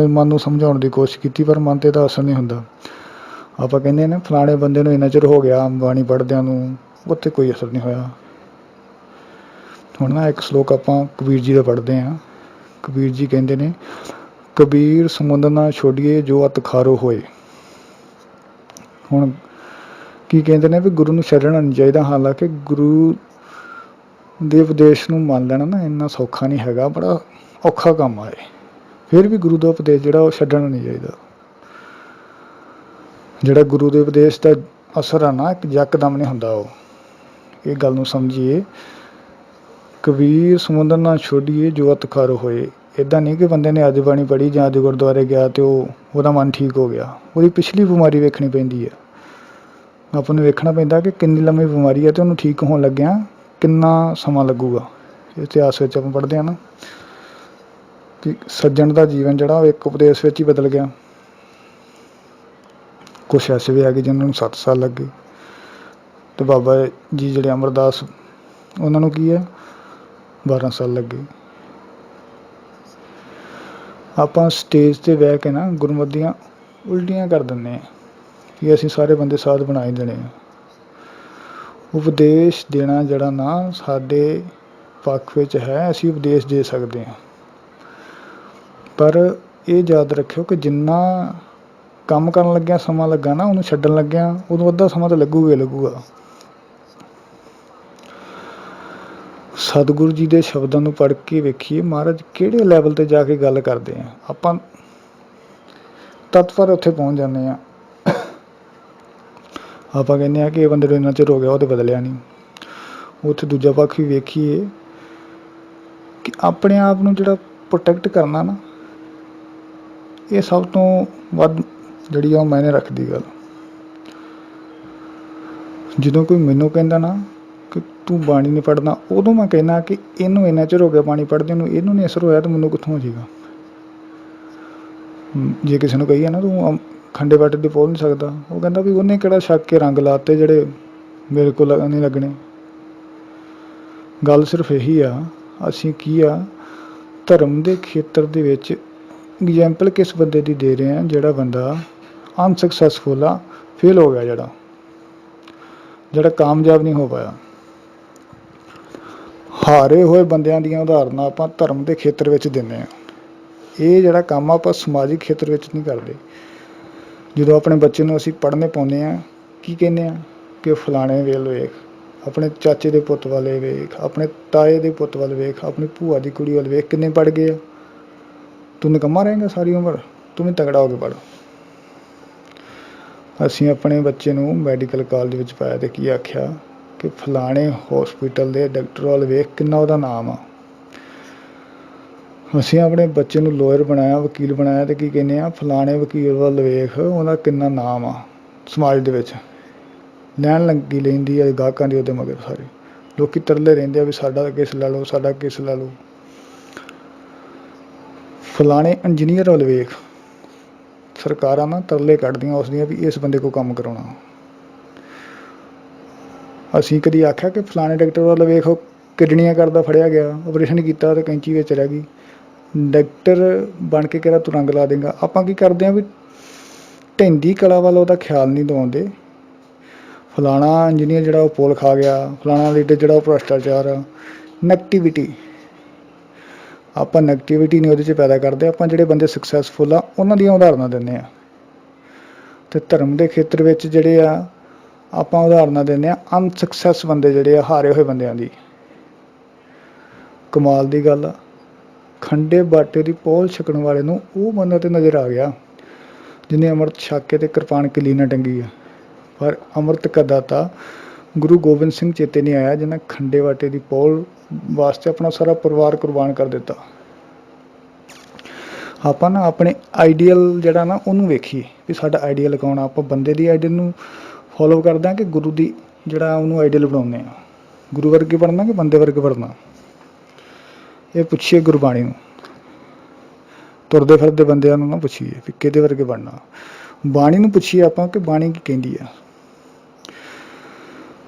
ਮਨ ਨੂੰ ਸਮਝਾਉਣ ਦੀ ਕੋਸ਼ਿਸ਼ ਕੀਤੀ, ਪਰ ਮਨ 'ਤੇ ਤਾਂ ਅਸਰ ਨਹੀਂ ਹੁੰਦਾ। ਆਪਾਂ ਕਹਿੰਦੇ ਨੇ ਫਲਾਣੇ ਬੰਦੇ ਨੂੰ ਇੰਨਾ ਚਿਰ ਹੋ ਗਿਆ ਬਾਣੀ ਪੜ੍ਹਦਿਆਂ ਨੂੰ, ਉੱਥੇ ਕੋਈ ਅਸਰ ਨਹੀਂ ਹੋਇਆ। ਹੁਣ ਨਾ ਇੱਕ ਸਲੋਕ ਆਪਾਂ ਕਬੀਰ ਜੀ ਦਾ ਪੜ੍ਹਦੇ ਹਾਂ। ਕਬੀਰ ਜੀ ਕਹਿੰਦੇ ਨੇ, ਕਬੀਰ ਸਮੁੰਦਰ ਨਾ ਛੋਡੀਏ ਜੋ ਅਤ ਖਾਰੋ ਹੋਏ। ਹੁਣ ਕੀ ਕਹਿੰਦੇ ਨੇ ਵੀ ਗੁਰੂ ਨੂੰ ਛੱਡਣਾ ਨਹੀਂ ਚਾਹੀਦਾ। ਹਾਲਾਂਕਿ ਗੁਰੂ ਦੇ ਉਪਦੇਸ਼ ਨੂੰ ਮੰਨ ਲੈਣਾ ਨਾ ਇੰਨਾ ਸੌਖਾ ਨਹੀਂ ਹੈਗਾ, ਬੜਾ ਔਖਾ ਕੰਮ ਆ ਇਹ। ਫਿਰ ਵੀ ਗੁਰੂ ਦਾ ਉਪਦੇਸ਼ ਜਿਹੜਾ ਉਹ ਛੱਡਣਾ ਨਹੀਂ ਚਾਹੀਦਾ। ਜਿਹੜਾ ਗੁਰੂ ਦੇ ਉਪਦੇਸ਼ ਦਾ ਅਸਰ ਆ ਨਾ, ਇੱਕ ਯਕਦਮ ਨਹੀਂ ਹੁੰਦਾ ਉਹ। ਇਹ ਗੱਲ ਨੂੰ ਸਮਝੀਏ। ਕਬੀਰ ਸਮੁੰਦਰ ਨਾ ਛੋਡੀਏ ਜੋ ਅਤ ਖਾਰੋ ਹੋਏ। ਇੱਦਾਂ ਨਹੀਂ ਕਿ ਬੰਦੇ ਨੇ ਅੱਜ ਬਾਣੀ ਪੜ੍ਹੀ ਜਾਂ ਅੱਜ ਗੁਰਦੁਆਰੇ ਗਿਆ ਅਤੇ ਉਹਦਾ ਮਨ ਠੀਕ ਹੋ ਗਿਆ। ਉਹਦੀ ਪਿਛਲੀ ਬਿਮਾਰੀ ਵੇਖਣੀ ਪੈਂਦੀ ਹੈ। ਆਪਾਂ ਨੂੰ ਵੇਖਣਾ ਪੈਂਦਾ ਕਿ ਕਿੰਨੀ ਲੰਮੀ ਬਿਮਾਰੀ ਹੈ ਅਤੇ ਉਹਨੂੰ ਠੀਕ ਹੋਣ ਲੱਗਿਆ ਕਿੰਨਾ ਸਮਾਂ ਲੱਗੂਗਾ। ਇਤਿਹਾਸ ਵਿੱਚ ਆਪਾਂ ਪੜ੍ਹਦੇ ਹਾਂ ਨਾ ਕਿ ਸੱਜਣ ਦਾ ਜੀਵਨ ਜਿਹੜਾ ਉਹ ਇੱਕ ਉਪਦੇਸ਼ ਵਿੱਚ ਹੀ ਬਦਲ ਗਿਆ। ਕੁਛ ਐਸੇ ਵੀ ਹੈਗੇ ਜਿਹਨਾਂ ਨੂੰ 7 ਸਾਲ ਲੱਗੇ, ਅਤੇ ਬਾਬਾ ਜੀ ਜਿਹੜੇ ਅਮਰਦਾਸ ਉਹਨਾਂ ਨੂੰ ਕੀ ਹੈ 12 ਸਾਲ ਲੱਗੇ। ਆਪਾਂ ਸਟੇਜ 'ਤੇ ਬਹਿ ਕੇ ਨਾ ਗੁਰਮਤਿ ਦੀਆਂ ਉਲਟੀਆਂ ਕਰ ਦਿੰਦੇ ਹਾਂ ਕਿ ਅਸੀਂ ਸਾਰੇ ਬੰਦੇ ਸਾਧ ਬਣਾ ਹੀ ਦੇਣੇ ਆ। ਉਪਦੇਸ਼ ਦੇਣਾ ਜਿਹੜਾ ਨਾ ਸਾਡੇ ਪੱਖ ਵਿੱਚ ਹੈ, ਅਸੀਂ ਉਪਦੇਸ਼ ਦੇ ਸਕਦੇ ਹਾਂ, ਪਰ ਇਹ ਯਾਦ ਰੱਖਿਓ ਕਿ ਜਿੰਨਾ ਕੰਮ ਕਰਨ ਲੱਗਿਆ ਸਮਾਂ ਲੱਗਾ ਨਾ, ਉਹਨੂੰ ਛੱਡਣ ਲੱਗਿਆ ਉਦੋਂ ਅੱਧਾ ਸਮਾਂ ਤਾਂ ਲੱਗੂਗਾ ਹੀ ਲੱਗੂਗਾ। ਸਤਿਗੁਰੂ ਜੀ ਦੇ ਸ਼ਬਦਾਂ ਨੂੰ ਪੜ੍ਹ ਕੇ ਵੇਖੀਏ ਮਹਾਰਾਜ ਕਿਹੜੇ ਲੈਵਲ 'ਤੇ ਜਾ ਕੇ ਗੱਲ ਕਰਦੇ ਆ। ਆਪਾਂ ਤਤਪਰ ਉੱਥੇ ਪਹੁੰਚ ਜਾਂਦੇ ਹਾਂ। ਆਪਾਂ ਕਹਿੰਦੇ ਹਾਂ ਕਿ ਇਹ ਬੰਦੇ ਨੂੰ ਇੰਨਾ ਚਿਰ ਹੋ ਗਿਆ, ਉਹ ਤਾਂ ਬਦਲਿਆ ਨਹੀਂ। ਉੱਥੇ ਦੂਜਾ ਪੱਖ ਵੀ ਵੇਖੀਏ ਕਿ ਆਪਣੇ ਆਪ ਨੂੰ ਜਿਹੜਾ ਪ੍ਰੋਟੈਕਟ ਕਰਨਾ ਨਾ, ਇਹ ਸਭ ਤੋਂ ਵੱਧ ਜਿਹੜੀ ਆ ਉਹ ਮਾਇਨੇ ਰੱਖਦੀ ਗੱਲ। ਜਦੋਂ ਕੋਈ ਮੈਨੂੰ ਕਹਿੰਦਾ ਨਾ ਕਿ ਤੂੰ ਬਾਣੀ ਨਹੀਂ ਪੜ੍ਹਦਾ, ਉਦੋਂ ਮੈਂ ਕਹਿੰਦਾ ਕਿ ਇਹਨੂੰ ਇੰਨਾ ਚਿਰ ਹੋ ਗਿਆ ਬਾਣੀ ਪੜ੍ਹਦੇ ਨੂੰ, ਇਹਨੂੰ ਨਹੀਂ ਅਸਰ ਹੋਇਆ ਤਾਂ ਮੈਨੂੰ ਕਿੱਥੋਂ ਹੋ ਜਾਏਗਾ। ਜੇ ਕਿਸੇ ਨੂੰ ਕਹੀਏ ਨਾ ਤੂੰ ਖੰਡੇ ਬਾਟੇ ਦੀ ਪੋਲ ਨਹੀਂ ਸਕਦਾ, ਉਹ ਕਹਿੰਦਾ ਵੀ ਉਹਨੇ ਕਿਹੜਾ ਛੱਕ ਕੇ ਰੰਗ ਲਾਤੇ ਜਿਹੜੇ ਮੇਰੇ ਕੋਲ ਨਹੀਂ ਲੱਗਣੇ। ਗੱਲ ਸਿਰਫ ਇਹੀ ਆ, ਅਸੀਂ ਕੀ ਆ ਧਰਮ ਦੇ ਖੇਤਰ ਦੇ ਵਿੱਚ ਐਗਜ਼ੈਂਪਲ ਕਿਸ ਬੰਦੇ ਦੀ ਦੇ ਰਹੇ ਹਾਂ, ਜਿਹੜਾ ਬੰਦਾ ਅਨਸਕਸੈਸਫੁਲ ਆ, ਫੇਲ ਹੋ ਗਿਆ ਜਿਹੜਾ। ਜਿਹੜਾ ਕਾਮਯਾਬ ਨਹੀਂ ਹੋ ਪਾਇਆ। ਹਾਰੇ ਹੋਏ ਬੰਦਿਆਂ ਦੀਆਂ ਉਦਾਹਰਨਾਂ ਆਪਾਂ ਧਰਮ ਦੇ ਖੇਤਰ ਵਿੱਚ ਦਿੰਦੇ ਹਾਂ। ਇਹ ਜਿਹੜਾ ਕੰਮ ਆਪਾਂ ਸਮਾਜਿਕ ਖੇਤਰ ਵਿੱਚ ਨਹੀਂ ਕਰਦੇ। ਜਦੋਂ ਆਪਣੇ ਬੱਚੇ ਨੂੰ ਅਸੀਂ ਪੜ੍ਹਨੇ ਪਾਉਂਦੇ ਹਾਂ, ਕੀ ਕਹਿੰਦੇ ਹਾਂ ਕਿ ਫਲਾਣੇ ਵੇਲ ਵੇਖ, ਆਪਣੇ ਚਾਚੇ ਦੇ ਪੁੱਤ ਵਾਲੇ ਵੇਖ, ਆਪਣੇ ਤਾਏ ਦੇ ਪੁੱਤ ਵੱਲ ਵੇਖ, ਆਪਣੀ ਭੂਆ ਦੀ ਕੁੜੀ ਵੱਲ ਵੇਖ, ਕਿੰਨੇ ਪੜ੍ਹ ਗਏ ਆ। ਤੂੰ ਨਿਕੰਮਾ ਰਹੇਂਗਾ ਸਾਰੀ ਉਮਰ, ਤੂੰ ਵੀ ਤਗੜਾ ਹੋ ਕੇ ਪੜ੍ਹ। ਅਸੀਂ ਆਪਣੇ ਬੱਚੇ ਨੂੰ ਮੈਡੀਕਲ ਕਾਲਜ ਵਿੱਚ ਪਾਇਆ ਅਤੇ ਕੀ ਆਖਿਆ ਕਿ ਫਲਾਣੇ ਹੌਸਪੀਟਲ ਦੇ ਡਾਕਟਰ ਵੱਲ ਵੇਖ, ਕਿੰਨਾ ਉਹਦਾ ਨਾਮ ਆ। ਅਸੀਂ ਆਪਣੇ ਬੱਚੇ ਨੂੰ ਲੋਇਰ ਬਣਾਇਆ, ਵਕੀਲ ਬਣਾਇਆ, ਅਤੇ ਕੀ ਕਹਿੰਦੇ ਆ, ਫਲਾਣੇ ਵਕੀਲ ਵੱਲ ਵੇਖ, ਉਹਦਾ ਕਿੰਨਾ ਨਾਮ ਆ ਸਮਾਜ ਦੇ ਵਿੱਚ। ਲੈਣ ਲੱਗੀ ਲੈਂਦੀ ਹੈ ਗਾਹਕਾਂ ਦੀ ਉਹਦੇ ਮਗਰ। ਸਾਰੇ ਲੋਕ ਤਰਲੇ ਰਹਿੰਦੇ ਆ ਵੀ ਸਾਡਾ ਕੇਸ ਲੈ ਲਓ, ਸਾਡਾ ਕੇਸ ਲੈ ਲਓ। ਫਲਾਣੇ ਇੰਜੀਨੀਅਰ ਵੱਲ ਵੇਖ, ਸਰਕਾਰਾਂ ਨਾ ਤਰਲੇ ਕੱਢਦੀਆਂ ਉਸ ਦੀਆਂ ਵੀ ਇਸ ਬੰਦੇ ਕੋਲ ਕੰਮ ਕਰਾਉਣਾ। ਅਸੀਂ ਕਦੀ ਆਖਿਆ ਕਿ ਫਲਾਣੇ ਡਾਕਟਰ ਵੱਲ ਵੇਖ, ਕਿਡਨੀਆਂ ਕਰਦਾ ਫੜਿਆ ਗਿਆ, ਆਪਰੇਸ਼ਨ ਕੀਤਾ ਅਤੇ ਕੈਂਚੀ ਵਿੱਚ ਰਹਿ ਗਈ। ਡਾਕਟਰ ਬਣ ਕੇ ਕਿਹੜਾ ਤੂੰ ਰੰਗ ਲਾ ਦੇਂਗਾ। ਆਪਾਂ ਕੀ ਕਰਦੇ ਹਾਂ ਵੀ ਢਹਿੰਦੀ ਕਲਾ ਵੱਲ ਉਹਦਾ ਖਿਆਲ ਨਹੀਂ ਦਿਵਾਉਂਦੇ। ਫਲਾਣਾ ਇੰਜੀਨੀਅਰ ਜਿਹੜਾ ਉਹ ਪੋਲ ਖਾ ਗਿਆ, ਫਲਾਣਾ ਲੀਡਰ ਜਿਹੜਾ ਉਹ ਭ੍ਰਿਸ਼ਟਾਚਾਰ ਆ। ਨੈਗੇਟਿਵਿਟੀ, ਆਪਾਂ ਨੈਗੇਟਿਵਿਟੀ ਨਹੀਂ ਉਹਦੇ 'ਚ ਪੈਦਾ ਕਰਦੇ। ਆਪਾਂ ਜਿਹੜੇ ਬੰਦੇ ਸਕਸੈਸਫੁੱਲ ਆ ਉਹਨਾਂ ਦੀਆਂ ਉਦਾਹਰਨਾਂ ਦਿੰਦੇ ਹਾਂ। ਅਤੇ ਧਰਮ ਦੇ ਖੇਤਰ ਵਿੱਚ ਜਿਹੜੇ ਆ ਆਪਾਂ ਉਦਾਹਰਨਾਂ ਦਿੰਦੇ ਹਾਂ ਅਨਸਕਸੈਸ ਬੰਦੇ ਜਿਹੜੇ ਆ, ਹਾਰੇ ਹੋਏ ਬੰਦਿਆਂ ਦੀ। ਕਮਾਲ ਦੀ ਗੱਲ ਆ, ਖੰਡੇ ਬਾਟੇ ਦੀ ਪੋਲ ਛਕਣ ਵਾਲੇ ਨੂੰ ਉਹ ਬੰਦਾ ਤੇ ਨਜ਼ਰ ਆ ਗਿਆ ਜਿਹਨੇ ਅੰਮ੍ਰਿਤ ਛਕ ਕੇ ਅਤੇ ਕਿਰਪਾਨ ਕਿੱਲੀ ਨਾ ਟੰਗੀ ਆ। ਪਰ ਅੰਮ੍ਰਿਤ ਕਾ ਦਾਤਾ ਗੁਰੂ ਗੋਬਿੰਦ ਸਿੰਘ ਚੇਤੇ ਨਹੀਂ ਆਇਆ, ਜਿਹਨੇ ਖੰਡੇ ਬਾਟੇ ਦੀ ਪੋਲ ਵਾਸਤੇ ਆਪਣਾ ਸਾਰਾ ਪਰਿਵਾਰ ਕੁਰਬਾਨ ਕਰ ਦਿੱਤਾ। ਆਪਾਂ ਨਾ ਆਪਣੇ ਆਈਡੀਅਲ ਜਿਹੜਾ ਨਾ ਉਹਨੂੰ ਵੇਖੀਏ ਵੀ ਸਾਡਾ ਆਈਡੀਅਲ ਕੌਣ ਆ। ਆਪਾਂ ਬੰਦੇ ਦੀ ਆਈਡੀਅਲ ਨੂੰ ਫੋਲੋ ਕਰਦੇ ਹਾਂ ਕਿ ਗੁਰੂ ਦੀ ਜਿਹੜਾ ਉਹਨੂੰ ਆਈਡੀਅਲ ਬਣਾਉਂਦੇ ਹਾਂ। ਗੁਰੂ ਵਰਗੇ ਬਣਨਾ ਕਿ ਬੰਦੇ ਵਰਗੇ ਬਣਨਾ, ਇਹ ਪੁੱਛੀਏ ਗੁਰਬਾਣੀ ਨੂੰ। ਤੁਰਦੇ ਫਿਰਦੇ ਬੰਦਿਆਂ ਨੂੰ ਨਾ ਪੁੱਛੀਏ ਵੀ ਕਿਹਦੇ ਵਰਗੇ ਬਣਨਾ। ਬਾਣੀ ਨੂੰ ਪੁੱਛੀਏ ਆਪਾਂ ਕਿ ਬਾਣੀ ਕੀ ਕਹਿੰਦੀ ਆ।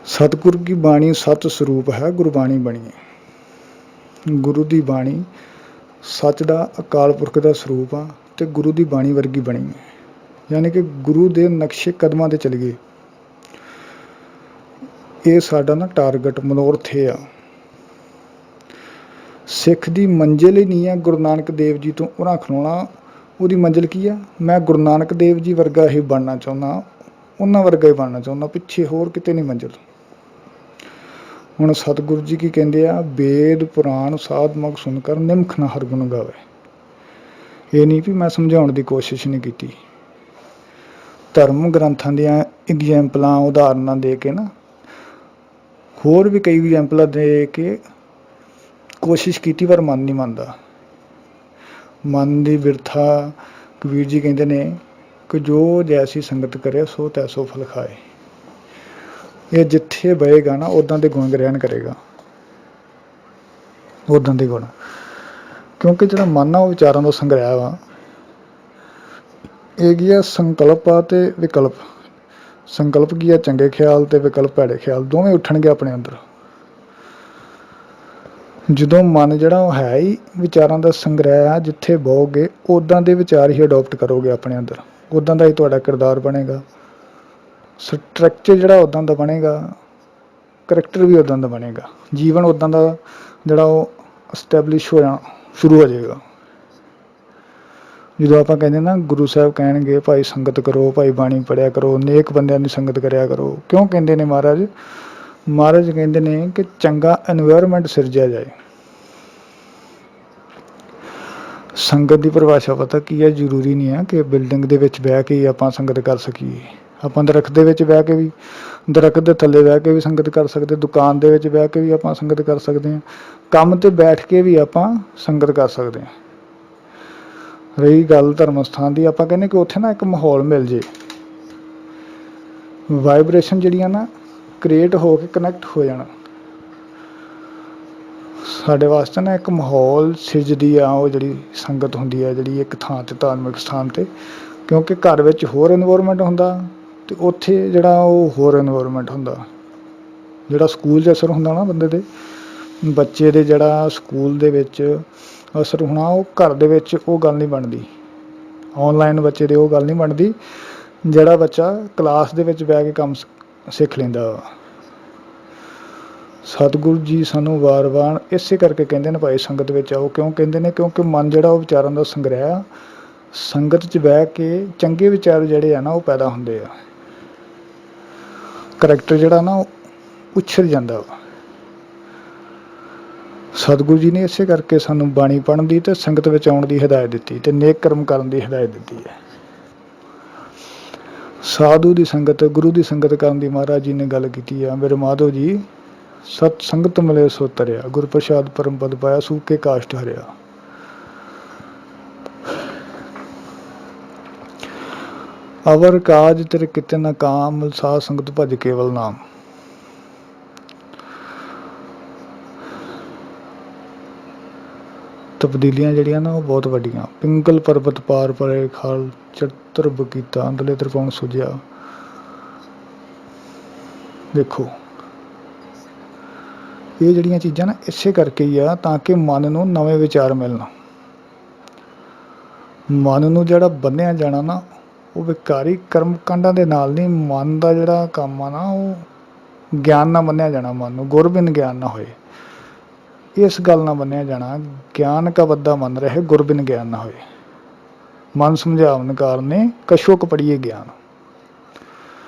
ਸਤਿਗੁਰ ਕੀ ਬਾਣੀ ਸਤ ਸਰੂਪ ਹੈ, ਗੁਰਬਾਣੀ ਬਣੀ ਹੈ। ਗੁਰੂ ਦੀ ਬਾਣੀ ਸੱਚ ਦਾ ਅਕਾਲ ਪੁਰਖ ਦਾ ਸਰੂਪ ਆ ਅਤੇ ਗੁਰੂ ਦੀ ਬਾਣੀ ਵਰਗੀ ਬਣੀ ਹੈ। ਯਾਨੀ ਕਿ ਗੁਰੂ ਦੇ ਨਕਸ਼ੇ ਕਦਮਾਂ 'ਤੇ ਚੱਲੀਏ। ਇਹ ਸਾਡਾ ਨਾ ਟਾਰਗੇਟ ਮਨੋਰਥ ਆ। ਸਿੱਖ ਦੀ ਮੰਜ਼ਿਲ ਹੀ ਨਹੀਂ ਆ ਗੁਰੂ ਨਾਨਕ ਦੇਵ ਜੀ ਤੋਂ ਉਰਾਂ ਖਲੋਣਾ। ਉਹਦੀ ਮੰਜ਼ਿਲ ਕੀ ਆ, ਮੈਂ ਗੁਰੂ ਨਾਨਕ ਦੇਵ ਜੀ ਵਰਗਾ ਹੀ ਬਣਨਾ ਚਾਹੁੰਦਾ, ਉਹਨਾਂ ਵਰਗਾ ਹੀ ਬਣਨਾ ਚਾਹੁੰਦਾ, ਪਿੱਛੇ ਹੋਰ ਕਿਤੇ ਨਹੀਂ ਮੰਜ਼ਿਲ। ਹੁਣ ਸਤਿਗੁਰੂ ਜੀ ਕੀ ਕਹਿੰਦੇ ਆ, ਵੇਦ ਪੁਰਾਣ ਸਾਧ ਮਗ ਸੁਣ ਕਰ ਨਿਮਖ ਨਾ ਹਰ ਗੁਣ ਗਾਵੇ। ਇਹ ਨਹੀਂ ਵੀ ਮੈਂ ਸਮਝਾਉਣ ਦੀ ਕੋਸ਼ਿਸ਼ ਨਹੀਂ ਕੀਤੀ। ਧਰਮ ਗ੍ਰੰਥਾਂ ਦੀਆਂ ਐਗਜ਼ੈਂਪਲਾਂ ਉਦਾਹਰਨਾਂ ਦੇ ਕੇ ਨਾ, ਹੋਰ ਵੀ ਕਈ ਐਗਜ਼ੈਂਪਲਾਂ ਦੇ ਕੇ ਕੋਸ਼ਿਸ਼ ਕੀਤੀ, ਪਰ ਮਨ ਨਹੀਂ ਮੰਨਦਾ। ਮਨ ਦੀ ਬਿਰਥਾ ਕਬੀਰ ਜੀ ਕਹਿੰਦੇ ਨੇ ਕਿ ਜੋ ਜੈਸੀ ਸੰਗਤ ਕਰੇ ਸੋ ਤੈਸੋ ਫਲ ਖਾਏ। ਇਹ ਜਿੱਥੇ ਬਹੇਗਾ ਨਾ ਉੱਦਾਂ ਦੇ ਗੁਣ ਗ੍ਰਹਿਣ ਕਰੇਗਾ, ਉੱਦਾਂ ਦੇ ਗੁਣ। ਕਿਉਂਕਿ ਜਿਹੜਾ ਮਨ ਆ ਉਹ ਵਿਚਾਰਾਂ ਦਾ ਸੰਗ੍ਰਹਿ ਵਾ। ਇਹ ਕੀ ਆ, ਸੰਕਲਪ ਆ ਅਤੇ ਵਿਕਲਪ। ਸੰਕਲਪ ਕੀ ਆ, ਚੰਗੇ ਖਿਆਲ, ਅਤੇ ਵਿਕਲਪ ਭੈੜੇ ਖਿਆਲ। ਦੋਵੇਂ ਉੱਠਣਗੇ ਆਪਣੇ ਅੰਦਰ। ਜਦੋਂ ਮਨ ਜਿਹੜਾ ਉਹ ਹੈ ਹੀ ਵਿਚਾਰਾਂ ਦਾ ਸੰਗ੍ਰਹਿ ਆ, ਜਿੱਥੇ ਬਹੋਗੇ ਉੱਦਾਂ ਦੇ ਵਿਚਾਰ ਹੀ ਅਡੋਪਟ ਕਰੋਗੇ ਆਪਣੇ ਅੰਦਰ, ਉੱਦਾਂ ਦਾ ਹੀ ਤੁਹਾਡਾ ਕਿਰਦਾਰ ਬਣੇਗਾ। ਸਟਰਕਚਰ ਜਿਹੜਾ ਉੱਦਾਂ ਦਾ ਬਣੇਗਾ, ਕਰੈਕਟਰ ਵੀ ਉੱਦਾਂ ਦਾ ਬਣੇਗਾ, ਜੀਵਨ ਉੱਦਾਂ ਦਾ ਜਿਹੜਾ ਉਹ ਐਸਟੈਬਲਿਸ਼ ਹੋ ਜਾਣਾ ਸ਼ੁਰੂ ਹੋ ਜਾਏਗਾ। ਜਦੋਂ ਆਪਾਂ ਕਹਿੰਦੇ ਨਾ ਗੁਰੂ ਸਾਹਿਬ ਕਹਿਣਗੇ ਭਾਈ ਸੰਗਤ ਕਰੋ, ਭਾਈ ਬਾਣੀ ਪੜ੍ਹਿਆ ਕਰੋ, ਨੇਕ ਬੰਦਿਆਂ ਦੀ ਸੰਗਤ ਕਰਿਆ ਕਰੋ। ਕਿਉਂ ਕਹਿੰਦੇ ਨੇ ਮਹਾਰਾਜ? ਮਹਾਰਾਜ ਕਹਿੰਦੇ ਨੇ ਕਿ ਚੰਗਾ ਐਨਵਾਇਰਮੈਂਟ ਸਿਰਜਿਆ ਜਾਏ। ਸੰਗਤ ਦੀ ਪਰਿਭਾਸ਼ਾ ਪਤਾ ਕੀ ਹੈ? ਜ਼ਰੂਰੀ ਨਹੀਂ ਹੈ ਕਿ ਬਿਲਡਿੰਗ ਦੇ ਵਿੱਚ ਬਹਿ ਕੇ ਹੀ ਆਪਾਂ ਸੰਗਤ ਕਰ ਸਕੀਏ। ਆਪਾਂ ਦਰੱਖਤ ਦੇ ਵਿੱਚ ਬਹਿ ਕੇ ਵੀ, ਦਰੱਖਤ ਦੇ ਥੱਲੇ ਬਹਿ ਕੇ ਵੀ ਸੰਗਤ ਕਰ ਸਕਦੇ, ਦੁਕਾਨ ਦੇ ਵਿੱਚ ਬਹਿ ਕੇ ਵੀ ਆਪਾਂ ਸੰਗਤ ਕਰ ਸਕਦੇ ਹਾਂ, ਕੰਮ 'ਤੇ ਬੈਠ ਕੇ ਵੀ ਆਪਾਂ ਸੰਗਤ ਕਰ ਸਕਦੇ ਹਾਂ। ਰਹੀ ਗੱਲ ਧਰਮ ਸਥਾਨ ਦੀ, ਆਪਾਂ ਕਹਿੰਦੇ ਕਿ ਉੱਥੇ ਨਾ ਇੱਕ ਮਾਹੌਲ ਮਿਲ ਜੇ, ਵਾਈਬ੍ਰੇਸ਼ਨ ਜਿਹੜੀਆਂ ਨਾ ਕ੍ਰੀਏਟ ਹੋ ਕੇ ਕਨੈਕਟ ਹੋ ਜਾਣਾ। ਸਾਡੇ ਵਾਸਤੇ ਨਾ ਇੱਕ ਮਾਹੌਲ ਸਿਰਜਦੀ ਆ ਉਹ ਜਿਹੜੀ ਸੰਗਤ ਹੁੰਦੀ ਹੈ, ਜਿਹੜੀ ਇੱਕ ਥਾਂ 'ਤੇ ਧਾਰਮਿਕ ਸਥਾਨ 'ਤੇ। ਕਿਉਂਕਿ ਘਰ ਵਿੱਚ ਹੋਰ ਇਨਵਾਇਰਮੈਂਟ ਹੁੰਦਾ ਅਤੇ ਉੱਥੇ ਜਿਹੜਾ ਉਹ ਹੋਰ ਇਨਵਾਇਰਮੈਂਟ ਹੁੰਦਾ। ਜਿਹੜਾ ਸਕੂਲ 'ਚ ਅਸਰ ਹੁੰਦਾ ਨਾ ਬੰਦੇ ਦੇ, ਬੱਚੇ ਦੇ ਜਿਹੜਾ ਸਕੂਲ ਦੇ ਵਿੱਚ ਅਸਰ ਹੋਣਾ, ਉਹ ਘਰ ਦੇ ਵਿੱਚ ਉਹ ਗੱਲ ਨਹੀਂ ਬਣਦੀ। ਔਨਲਾਈਨ ਬੱਚੇ ਦੇ ਉਹ ਗੱਲ ਨਹੀਂ ਬਣਦੀ ਜਿਹੜਾ ਬੱਚਾ ਕਲਾਸ ਦੇ ਵਿੱਚ ਬਹਿ ਕੇ ਕੰਮ ਸਿੱਖ ਲੈਂਦਾ ਵਾ। ਸਤਿਗੁਰੂ ਜੀ ਸਾਨੂੰ ਵਾਰ-ਵਾਰ ਇਸੇ ਕਰਕੇ ਕਹਿੰਦੇ ਨੇ ਭਾਈ ਸੰਗਤ ਵਿੱਚ ਆਓ। ਕਿਉਂ ਕਹਿੰਦੇ ਨੇ? ਕਿਉਂਕਿ ਮਨ ਜਿਹੜਾ ਉਹ ਵਿਚਾਰਾਂ ਦਾ ਸੰਗ੍ਰਹਿ ਆ। ਸੰਗਤ 'ਚ ਬਹਿ ਕੇ ਚੰਗੇ ਵਿਚਾਰ ਜਿਹੜੇ ਆ ਨਾ ਉਹ ਪੈਦਾ ਹੁੰਦੇ ਆ। ਕਰੈਕਟਰ ਜਿਹੜਾ ਨਾ ਉਹ ਉਛਲ ਜਾਂਦਾ ਵਾ। ਸਤਿਗੁਰੂ ਜੀ ਨੇ ਇਸੇ ਕਰਕੇ ਸਾਨੂੰ ਬਾਣੀ ਪੜ੍ਹਨ ਦੀ ਅਤੇ ਸੰਗਤ ਵਿੱਚ ਆਉਣ ਦੀ ਹਦਾਇਤ ਦਿੱਤੀ ਅਤੇ ਨੇਕ ਕਰਮ ਕਰਨ ਦੀ ਹਦਾਇਤ ਦਿੱਤੀ ਹੈ। ਸਾਧੂ ਦੀ ਸੰਗਤ, ਗੁਰੂ ਦੀ ਸੰਗਤ ਕਰਨ ਦੀ ਮਹਾਰਾਜ ਜੀ ਨੇ ਗੱਲ ਕੀਤੀ ਆ। ਮੇਰੇ ਮਾਧੋ ਜੀ, ਸਤ ਸੰਗਤ ਮਿਲੇ ਸੋ ਤਰਿਆ, ਗੁਰ ਪ੍ਰਸਾਦ ਪਰਮ ਪਦ ਪਾਇਆ, ਸੂਕੇ ਕਾਸ਼ਟ ਹਰਿਆ। ਅਵਰ ਕਾਜ ਤੇਰੇ ਕਿਤੇ ਨਾ ਕਾਮ, ਸਾਧ ਸੰਗਤ ਭਜ ਕੇਵਲ ਨਾਮ। ਤਬਦੀਲੀਆਂ ਜਿਹੜੀਆਂ ਨਾ ਉਹ ਬਹੁਤ ਵੱਡੀਆਂ। ਪਿੰਗਲ ਪਰਬਤ ਪਾਰ ਪਰੇ, ਖਾਲ ਚਤਰਬ ਕੀਤਾ, ਅੰਦਰਲੇ ਤ੍ਰਿਕੋਣ ਸੁਝਿਆ। ਦੇਖੋ, ਇਹ ਜਿਹੜੀਆਂ ਚੀਜ਼ਾਂ ਨਾ ਇਸੇ ਕਰਕੇ ਹੀ ਆ ਤਾਂ ਕਿ ਮਨ ਨੂੰ ਨਵੇਂ ਵਿਚਾਰ ਮਿਲਣ। ਮਨ ਨੂੰ ਜਿਹੜਾ ਬੰਨਿਆ ਜਾਣਾ ਨਾ ਉਹ ਵਿਕਾਰੀ ਕਰਮ ਕਾਂਡਾਂ ਦੇ ਨਾਲ ਨਹੀਂ। ਮਨ ਦਾ ਜਿਹੜਾ ਕੰਮ ਆ ਨਾ ਉਹ ਗਿਆਨ ਨਾਲ ਬੰਨਿਆ ਜਾਣਾ। ਮਨ ਨੂੰ ਗੁਰਬਿਨ ਗਿਆਨ ਨਾ ਹੋਏ, ਇਸ ਗੱਲ ਨਾਲ ਬੰਨਿਆ ਜਾਣਾ। ਗਿਆਨ ਕਾ ਵੱਡਾ ਮਨ ਰਹੇ, ਗੁਰਬਿਨ ਗਿਆਨ ਨਾ ਹੋਏ। ਮਨ ਸਮਝਾਵਨ ਕਾਰਨੇ ਕਛੁ ਕ ਪੜੀਏ ਗਿਆਨ।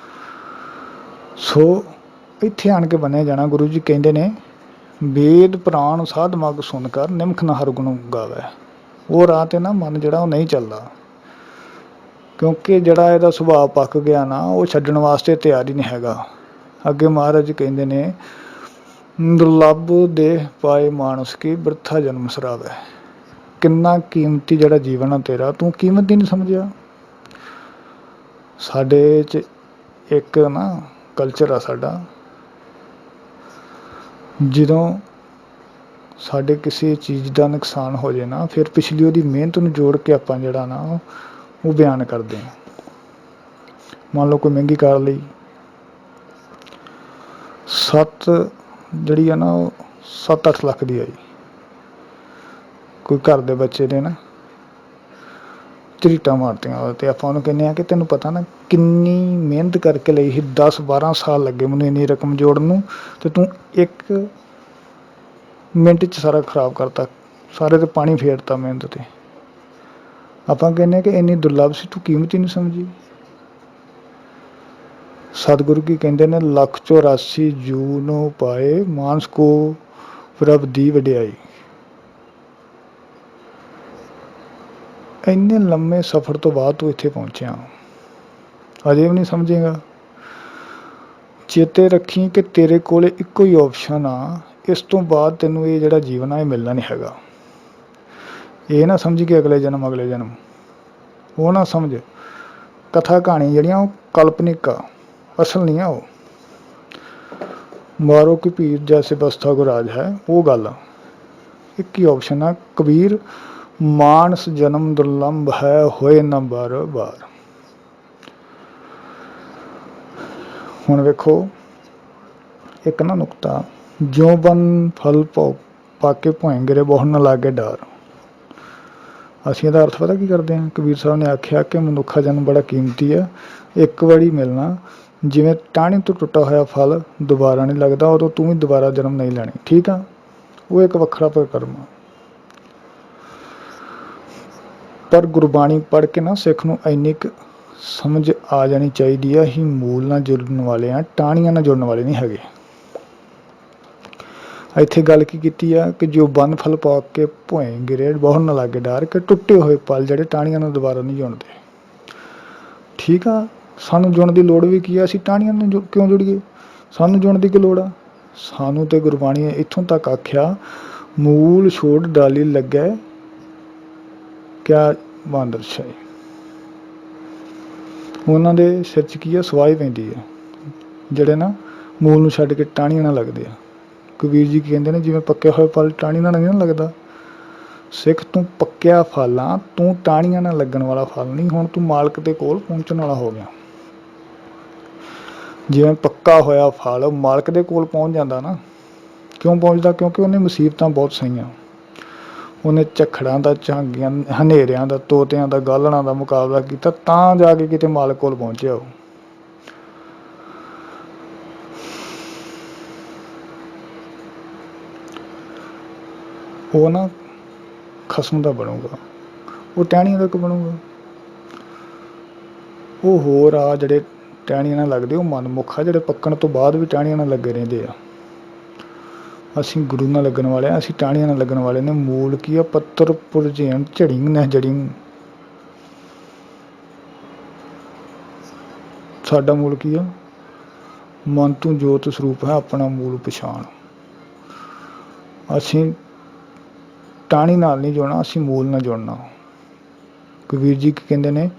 ਸੋ ਇੱਥੇ ਆਣ ਕੇ ਬੰਨਿਆ ਜਾਣਾ। ਗੁਰੂ ਜੀ ਕਹਿੰਦੇ ਨੇ, ਵੇਦ ਪੁਰਾਣ ਸਾਧ ਮਗ ਸੁਣ ਕਰ, ਨਿਮਖ ਨਾ ਹਰ ਗੁਣ ਗਾਵੇ। ਉਹ ਰਾਹ 'ਤੇ ਨਾ ਮਨ ਜਿਹੜਾ ਉਹ ਨਹੀਂ ਚੱਲਦਾ, ਕਿਉਂਕਿ ਜਿਹੜਾ ਇਹਦਾ ਸੁਭਾਅ ਪੱਕ ਗਿਆ ਨਾ ਉਹ ਛੱਡਣ ਵਾਸਤੇ ਤਿਆਰ ਹੀ ਨਹੀਂ ਹੈਗਾ। ਅੱਗੇ ਮਹਾਰਾਜ ਕਹਿੰਦੇ ਨੇ, ਦੁਰਲੱਭ ਦੇਹ ਪਾਏ ਮਾਨਸ ਕੀ, ਬਿਰਥਾ ਜਨਮ ਸਰਾਵੈ। ਕਿੰਨਾ ਕੀਮਤੀ ਜਿਹੜਾ ਜੀਵਨ ਆ ਤੇਰਾ, ਤੂੰ ਕੀਮਤ ਹੀ ਨਹੀਂ ਸਮਝਿਆ। ਸਾਡੇ 'ਚ ਇੱਕ ਨਾ ਕਲਚਰ ਆ ਸਾਡਾ, ਜਦੋਂ ਸਾਡੇ ਕਿਸੇ ਚੀਜ਼ ਦਾ ਨੁਕਸਾਨ ਹੋ ਜਾਏ ਨਾ, ਫਿਰ ਪਿਛਲੀ ਉਹਦੀ ਮਿਹਨਤ ਨੂੰ ਜੋੜ ਕੇ ਆਪਾਂ ਜਿਹੜਾ ਨਾ ਉਹ ਬਿਆਨ ਕਰਦੇ ਹਾਂ। ਮੰਨ ਲਓ ਕੋਈ ਮਹਿੰਗੀ ਕਾਰ ਲਈ ਜਿਹੜੀ ਆ ਨਾ ਉਹ 7-8 ਲੱਖ ਦੀ ਆਈ। ਕੋਈ ਘਰ ਦੇ ਬੱਚੇ ਨੇ ਨਾ ਝਰੀਟਾਂ ਮਾਰਤੀਆਂ ਅਤੇ ਆਪਾਂ ਉਹਨੂੰ ਕਹਿੰਦੇ ਹਾਂ ਕਿ ਤੈਨੂੰ ਪਤਾ ਨਾ ਕਿੰਨੀ ਮਿਹਨਤ ਕਰਕੇ ਲਈ ਸੀ, 10-12 ਸਾਲ ਲੱਗੇ ਮੈਨੂੰ ਇੰਨੀ ਰਕਮ ਜੋੜਨ ਨੂੰ, ਅਤੇ ਤੂੰ 1 ਮਿੰਟ 'ਚ ਸਾਰਾ ਖਰਾਬ ਕਰਤਾ, ਸਾਰੇ 'ਤੇ ਪਾਣੀ ਫੇਰਤਾ ਮਿਹਨਤ 'ਤੇ। ਆਪਾਂ ਕਹਿੰਦੇ ਹਾਂ ਕਿ ਇੰਨੀ ਦੁਰਲੱਭ ਸੀ, ਤੂੰ ਕੀਮਤ ਹੀ ਨਹੀਂ ਸਮਝੀ। ਸਤਿਗੁਰੂ ਕੀ ਕਹਿੰਦੇ ਨੇ, 1,84 ਜੂਨ ਪਾਏ, ਮਾਨਸ ਕੋ ਪ੍ਰਭ ਦੀ ਵਡਿਆਈ। ਇੰਨੇ ਲੰਮੇ ਸਫ਼ਰ ਤੋਂ ਬਾਅਦ ਤੂੰ ਇੱਥੇ ਪਹੁੰਚਿਆ, ਅਜੇ ਵੀ ਨਹੀਂ ਸਮਝੇਗਾ। ਚੇਤੇ ਰੱਖੀ ਕਿ ਤੇਰੇ ਕੋਲ ਇੱਕੋ ਹੀ ਆਪਸ਼ਨ ਆ, ਇਸ ਤੋਂ ਬਾਅਦ ਤੈਨੂੰ ਇਹ ਜਿਹੜਾ ਜੀਵਨ ਆ ਇਹ ਮਿਲਣਾ ਨਹੀਂ ਹੈਗਾ। ਇਹ ਨਾ ਸਮਝ ਕੇ ਅਗਲੇ ਜਨਮ ਉਹ ਨਾ ਸਮਝ। ਕਥਾ ਕਹਾਣੀ ਜਿਹੜੀਆਂ ਉਹ ਕਾਲਪਨਿਕ ਆ, ਅਸਲ ਨਹੀਂ ਆ ਉਹ। ਮਾਰੋ ਕਿ ਪੀਰ ਜੈਸੇ ਬਸਥਾ ਕੋ ਰਾਜ ਹੈ, ਉਹ ਗੱਲ ਆ। ਇੱਕ ਹੀ ਆਪਸ਼ਨ ਆ, ਕਬੀਰ ਮਾਨਸ ਜਨਮ ਦੁਰਲੰਭ ਹੈ, ਹੋਏ ਨਾ ਬਾਰ ਬਾਰ। ਹੁਣ ਵੇਖੋ ਇੱਕ ਨਾ ਨੁਕਤਾ, ਜਿਉਂ ਬਨ ਫਲ ਪਾਕੇ ਭੋਏ ਗਿਰੇ, ਬਹੁ ਨਾ ਲਾਗੇ ਡਾਰ। ਅਸੀਂ ਇਹਦਾ ਅਰਥ ਪਤਾ ਕੀ ਕਰਦੇ ਹਾਂ? ਕਬੀਰ ਸਾਹਿਬ ਨੇ ਆਖਿਆ ਕਿ ਮਨੁੱਖਾ ਜਨਮ ਬੜਾ ਕੀਮਤੀ ਆ, ਇੱਕ ਵਾਰੀ ਮਿਲਣਾ। ਜਿਵੇਂ ਟਾਹਣੀ ਤੋਂ ਟੁੱਟਾ ਹੋਇਆ ਫਲ ਦੁਬਾਰਾ ਨਹੀਂ ਲੱਗਦਾ, ਉਦੋਂ ਤੂੰ ਵੀ ਦੁਬਾਰਾ ਜਨਮ ਨਹੀਂ ਲੈਣੀ। ਠੀਕ ਆ, ਉਹ ਇੱਕ ਵੱਖਰਾ ਪ੍ਰਕਰਮ ਆ। ਪਰ ਗੁਰਬਾਣੀ ਪੜ੍ਹ ਕੇ ਨਾ ਸਿੱਖ ਨੂੰ ਇੰਨੀ ਕੁ ਸਮਝ ਆ ਜਾਣੀ ਚਾਹੀਦੀ ਆ, ਅਸੀਂ ਮੂਲ ਨਾਲ ਜੁੜਨ ਵਾਲੇ ਹਾਂ, ਟਾਹਣੀਆਂ ਨਾਲ ਜੁੜਨ ਵਾਲੇ ਨਹੀਂ ਹੈਗੇ। ਇੱਥੇ ਗੱਲ ਕੀ ਕੀਤੀ ਆ ਕਿ ਜੋ ਬੰਨ ਫਲ ਪਾ ਕੇ ਭੋਏ ਗਿਰੇ, ਬਹੁ ਨਾ ਲਾਗੇ ਡਾਰ, ਕਿ ਟੁੱਟੇ ਹੋਏ ਪਲ ਜਿਹੜੇ ਟਾਹਣੀਆਂ ਨਾਲ ਦੁਬਾਰਾ ਨਹੀਂ ਜੁੜਦੇ। ਠੀਕ ਆ, ਸਾਨੂੰ ਜੁੜਨ ਦੀ ਲੋੜ ਵੀ ਕੀ ਆ? ਅਸੀਂ ਟਾਹਣੀਆਂ ਨਾਲ ਕਿਉਂ ਜੁੜੀਏ? ਸਾਨੂੰ ਜੁੜਨ ਦੀ ਕੀ ਲੋੜ ਆ? ਸਾਨੂੰ ਤੇ ਗੁਰਬਾਣੀ ਇੱਥੋਂ ਤੱਕ ਆਖਿਆ, ਮੂਲ ਛੋੜ ਡਾਲੀ ਲੱਗੈ ਕਿਆ ਬਾਂਦਰ ਛਾਏ। ਉਹਨਾਂ ਦੇ ਸਿਰ 'ਚ ਕੀ ਆ? ਸਵਾਹ ਪੈਂਦੀ ਆ, ਜਿਹੜੇ ਨਾ ਮੂਲ ਨੂੰ ਛੱਡ ਕੇ ਟਾਹਣੀਆਂ ਨਾਲ ਲੱਗਦੇ ਆ। ਕਬੀਰ ਜੀ ਕਹਿੰਦੇ ਨੇ, ਜਿਵੇਂ ਪੱਕਿਆ ਹੋਇਆ ਫਲ ਟਾਹਣੀ ਨਾਲ ਨਹੀਂ ਨਾ ਲੱਗਦਾ। ਸਿੱਖ ਤੂੰ ਪੱਕਿਆ ਫਲ ਆ, ਤੂੰ ਟਾਹਣੀਆਂ ਨਾਲ ਲੱਗਣ ਵਾਲਾ ਫਲ ਨਹੀਂ। ਹੁਣ ਤੂੰ ਮਾਲਕ ਦੇ ਕੋਲ ਪਹੁੰਚਣ ਵਾਲਾ ਹੋ ਗਿਆ। ਜਿਵੇਂ ਪੱਕਾ ਹੋਇਆ ਫਲ ਮਾਲਕ ਦੇ ਕੋਲ ਪਹੁੰਚ ਜਾਂਦਾ ਨਾ, ਕਿਉਂ ਪਹੁੰਚਦਾ? ਕਿਉਂਕਿ ਉਹਨੇ ਮੁਸੀਬਤਾਂ ਬਹੁਤ ਸਹੀਆਂ, ਉਹਨੇ ਝੱਖੜਾਂ ਦਾ, ਝਾਂਗੀਆਂ, ਹਨੇਰਿਆਂ ਦਾ, ਤੋਤਿਆਂ ਦਾ, ਗਾਲੜਾਂ ਦਾ ਮੁਕਾਬਲਾ ਕੀਤਾ, ਤਾਂ ਜਾ ਕੇ ਕਿਤੇ ਮਾਲਕ ਕੋਲ ਪਹੁੰਚਿਆ ਉਹ। ਉਹ ਨਾ ਖਸਮ ਦਾ ਬਣੂਗਾ, ਉਹ ਟਹਿਣੀਆਂ ਦਾ ਕਿਉਂ ਬਣੂਗਾ? ਉਹ ਹੋਰ ਆ ਜਿਹੜੇ ਟਹਿਣੀਆਂ ਨਾਲ ਲੱਗਦੇ, ਉਹ ਮਨਮੁੱਖ ਆ ਜਿਹੜੇ ਪੱਕਣ ਤੋਂ ਬਾਅਦ ਵੀ ਟਹਿਣੀਆਂ ਨਾਲ ਲੱਗੇ ਰਹਿੰਦੇ ਆ। ਅਸੀਂ ਗੁਰੂ ਨਾਲ ਲੱਗਣ ਵਾਲੇ ਆ, ਅਸੀਂ ਟਹਿਣੀਆਂ ਨਾਲ ਲੱਗਣ ਵਾਲੇ ਨੇ। ਮੂਲ ਕੀ ਆ? ਪੱਤਰ ਪੁਰਜੇਨ ਝੜਿੰਗ ਨਹਿ ਜੜਿੰਗ। ਸਾਡਾ ਮੂਲ ਕੀ ਆ? ਮਨ ਤੂੰ ਜੋਤ ਸਰੂਪ ਹੈ, ਆਪਣਾ ਮੂਲ ਪਛਾਣ। ਅਸੀਂ ਟਾਹਣੀ ਨਾਲ ਨਹੀਂ ਜੁੜਨਾ, ਅਸੀਂ ਮੂਲ ਨਾਲ ਜੁੜਨਾ। ਕਬੀਰ ਜੀ ਕੀ ਕਹਿੰਦੇ ਨੇ?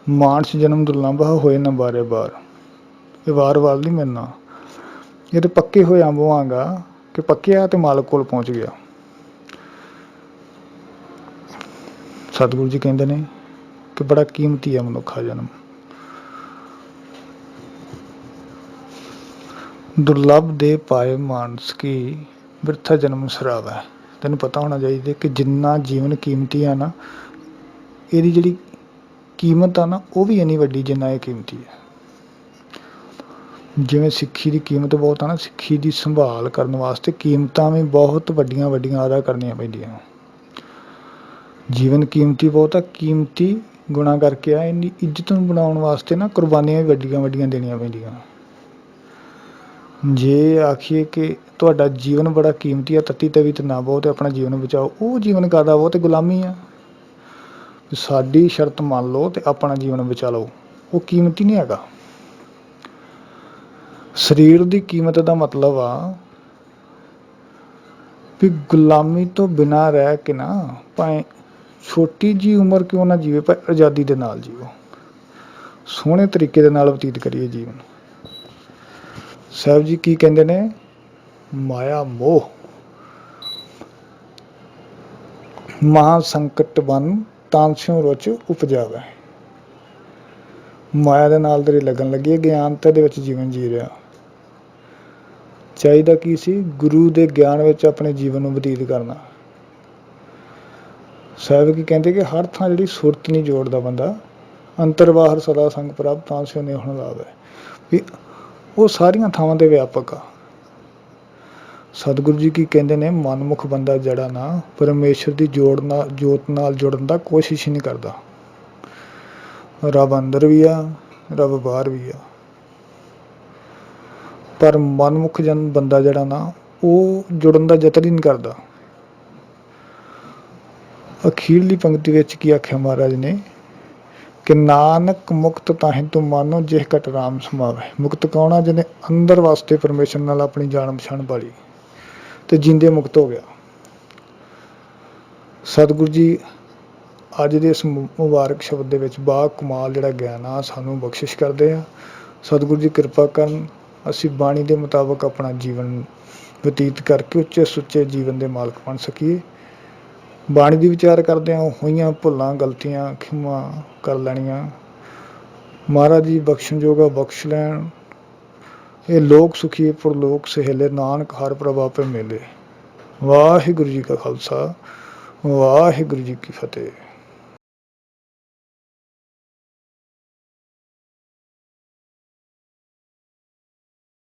ਮਾਨਸ ਜਨਮ ਦੁਰਲੰਭ ਹੋਏ ਨਾ ਬਾਰੇ ਬਾਰ। ਇਹ ਵਾਰ-ਵਾਰ ਨਹੀਂ ਮਿਲਣਾ। ਇਹ ਤਾਂ ਪੱਕੇ ਹੋਏ ਅੰਬ ਵਾਂਗਾ ਕਿ ਪੱਕਿਆ ਤੇ ਮਾਲਕ ਕੋਲ ਪਹੁੰਚ ਗਿਆ। ਸਤਿਗੁਰੂ ਜੀ ਕਹਿੰਦੇ ਨੇ ਕਿ ਬੜਾ ਕੀਮਤੀ ਹੈ ਮਨੁੱਖਾ ਜਨਮ। ਦੁਰਲੱਭ ਦੇ ਪਾਏ ਮਾਨਸ ਕੀ ਬਿਰਥਾ ਜਨਮ ਸਰਾਵਾ ਹੈ। ਤੈਨੂੰ ਪਤਾ ਹੋਣਾ ਚਾਹੀਦਾ ਕਿ ਜਿੰਨਾ ਜੀਵਨ ਕੀਮਤੀ ਆ ਨਾ, ਇਹਦੀ ਜਿਹੜੀ ਕੀਮਤ ਆ ਨਾ, ਉਹ ਵੀ ਇੰਨੀ ਵੱਡੀ ਜਿੰਨਾ ਇਹ ਕੀਮਤੀ ਹੈ। ਜਿਵੇਂ ਸਿੱਖੀ ਦੀ ਕੀਮਤ ਬਹੁਤ ਆ ਨਾ, ਸਿੱਖੀ ਦੀ ਸੰਭਾਲ ਕਰਨ ਵਾਸਤੇ ਕੀਮਤਾਂ ਵੀ ਬਹੁਤ ਵੱਡੀਆਂ ਵੱਡੀਆਂ ਅਦਾ ਕਰਨੀਆਂ ਪੈਂਦੀਆਂ। ਜੀਵਨ ਕੀਮਤੀ ਬਹੁਤ ਆ, ਕੀਮਤੀ ਗੁਣਾ ਕਰਕੇ ਆ। ਇੰਨੀ ਇੱਜ਼ਤ ਨੂੰ ਬਣਾਉਣ ਵਾਸਤੇ ਨਾ ਕੁਰਬਾਨੀਆਂ ਵੀ ਵੱਡੀਆਂ ਵੱਡੀਆਂ ਦੇਣੀਆਂ ਪੈਂਦੀਆਂ। ਜੇ ਆਖੀਏ ਕਿ ਤੁਹਾਡਾ ਜੀਵਨ ਬੜਾ ਕੀਮਤੀ ਆ, ਤੱਤੀ ਤਵੀ ਤੇ ਨਾ ਬਹੁਤ ਆਪਣਾ ਜੀਵਨ ਬਚਾਓ, ਉਹ ਜੀਵਨ ਕਾਹਦਾ? ਉਹ ਤੇ ਗੁਲਾਮੀ ਆ। ਸਾਡੀ ਸ਼ਰਤ ਮੰਨ ਲਓ ਤੇ ਆਪਣਾ ਜੀਵਨ ਬਚਾ ਲਓ, ਉਹ ਕੀਮਤੀ ਨਹੀਂ ਹੈਗਾ। ਸਰੀਰ ਦੀ ਕੀਮਤ ਦਾ ਮਤਲਬ ਆ ਵੀ ਗੁਲਾਮੀ ਤੋਂ ਬਿਨਾਂ ਰਹਿ ਕੇ ਨਾ, ਭਾਵੇਂ ਛੋਟੀ ਜਿਹੀ ਉਮਰ ਕਿਉਂ ਨਾ ਜੀਵੇ, ਪਰ ਆਜ਼ਾਦੀ ਦੇ ਨਾਲ ਜੀਵੋ, ਸੋਹਣੇ ਤਰੀਕੇ ਦੇ ਨਾਲ ਬਤੀਤ ਕਰੀਏ ਜੀਵਨ। ਸਾਹਿਬ ਜੀ ਕੀ ਕਹਿੰਦੇ ਨੇ? ਮਾਇਆ ਮੋਹ ਮਹਾ ਸੰਕਟ ਬਨ ਤਾਂਸਿਓ ਰੁਚ ਉਪਜਾਵੇ। ਮਾਇਆ ਦੇ ਨਾਲ ਤੇਰੀ ਲੱਗਣ ਲੱਗੀ, ਗਿਆਨਤਾ ਦੇ ਵਿੱਚ ਜੀਵਨ ਜੀ ਰਿਹਾ। ਚਾਹੀਦਾ ਕੀ ਸੀ? ਗੁਰੂ ਦੇ ਗਿਆਨ ਵਿੱਚ ਆਪਣੇ ਜੀਵਨ ਨੂੰ ਬਤੀਤ ਕਰਨਾ। ਸਾਹਿਬ ਕੀ ਕਹਿੰਦੇ ਕਿ ਹਰ ਥਾਂ ਜਿਹੜੀ ਸੁਰਤ ਨਹੀਂ ਜੋੜਦਾ ਬੰਦਾ, ਅੰਤਰ ਬਾਹਰ ਸਦਾ ਸੰਗ ਪ੍ਰਭ ਤਾਂਸਿਓ ਨੇ ਹੁਣ ਲਾਵੇ। ਵੀ ਉਹ ਸਾਰੀਆਂ ਥਾਵਾਂ 'ਤੇ ਵਿਆਪਕ ਆ। ਸਤਿਗੁਰੂ ਜੀ ਕੀ ਕਹਿੰਦੇ ਨੇ? ਮਨਮੁੱਖ ਬੰਦਾ ਜਿਹੜਾ ਨਾ, ਪਰਮੇਸ਼ਰ ਦੀ ਜੋਤ ਨਾਲ ਜੁੜਨ ਦਾ ਕੋਸ਼ਿਸ਼ ਹੀ ਨਹੀਂ ਕਰਦਾ। ਰੱਬ ਅੰਦਰ ਵੀ ਆ, ਰੱਬ ਬਾਹਰ ਵੀ ਆ, ਪਰ ਮਨਮੁੱਖ ਬੰਦਾ ਜਿਹੜਾ ਨਾ, ਉਹ ਜੁੜਨ ਦਾ ਯਤਨ ਹੀ ਨਹੀਂ ਕਰਦਾ। ਅਖੀਰਲੀ ਪੰਕਤੀ ਵਿੱਚ ਕੀ ਆਖਿਆ ਮਹਾਰਾਜ ਨੇ? ਕਿ ਨਾਨਕ ਮੁਕਤ ਤਾਹੀਂ ਤੂੰ ਮਾਨੋ ਜਿਹ ਘਟ ਰਾਮ ਸਮਾਵੇ। ਮੁਕਤ ਕੌਣ ਆ? ਜਿਹਨੇ ਅੰਦਰ ਵਾਸਤੇ ਪਰਮੇਸ਼ਰ ਨਾਲ ਆਪਣੀ ਜਾਣ ਪਛਾਣ ਪਾਲੀ ਤੇ ਜਿੰਦੇ ਮੁਕਤ ਹੋ ਗਿਆ। ਸਤਿਗੁਰੂ ਜੀ ਅੱਜ ਦੇ ਇਸ ਮੁਬਾਰਕ ਸ਼ਬਦ ਦੇ ਵਿੱਚ ਬਾ ਕਮਾਲ ਜਿਹੜਾ ਗਿਆਨ ਆ ਸਾਨੂੰ ਬਖਸ਼ਿਸ਼ ਕਰਦੇ ਆ। ਸਤਿਗੁਰੂ ਜੀ ਕਿਰਪਾ ਕਰਨ, ਅਸੀਂ ਬਾਣੀ ਦੇ ਮੁਤਾਬਕ ਆਪਣਾ ਜੀਵਨ ਬਤੀਤ ਕਰਕੇ ਉੱਚੇ ਸੁੱਚੇ ਜੀਵਨ ਦੇ ਮਾਲਕ ਬਣ ਸਕੀਏ। ਬਾਣੀ ਦੀ ਵਿਚਾਰ ਕਰਦਿਆਂ ਹੋਈਆਂ ਭੁੱਲਾਂ ਗਲਤੀਆਂ ਖਿਮਾ ਕਰ ਲੈਣੀਆਂ। ਮਹਾਰਾਜ ਜੀ ਬਖਸ਼ਣਯੋਗਾ ਬਖਸ਼ ਲੈਣ। ਇਹ ਲੋਕ ਸੁਖੀਏ ਪਰਲੋਕ ਸਹੇਲੇ, ਨਾਨਕ ਹਰ ਪ੍ਰਭ ਆਪੇ ਮੇਲੇ। ਵਾਹਿਗੁਰੂ ਜੀ ਕਾ ਖਾਲਸਾ, ਵਾਹਿਗੁਰੂ ਜੀ ਕੀ ਫਤਿਹ।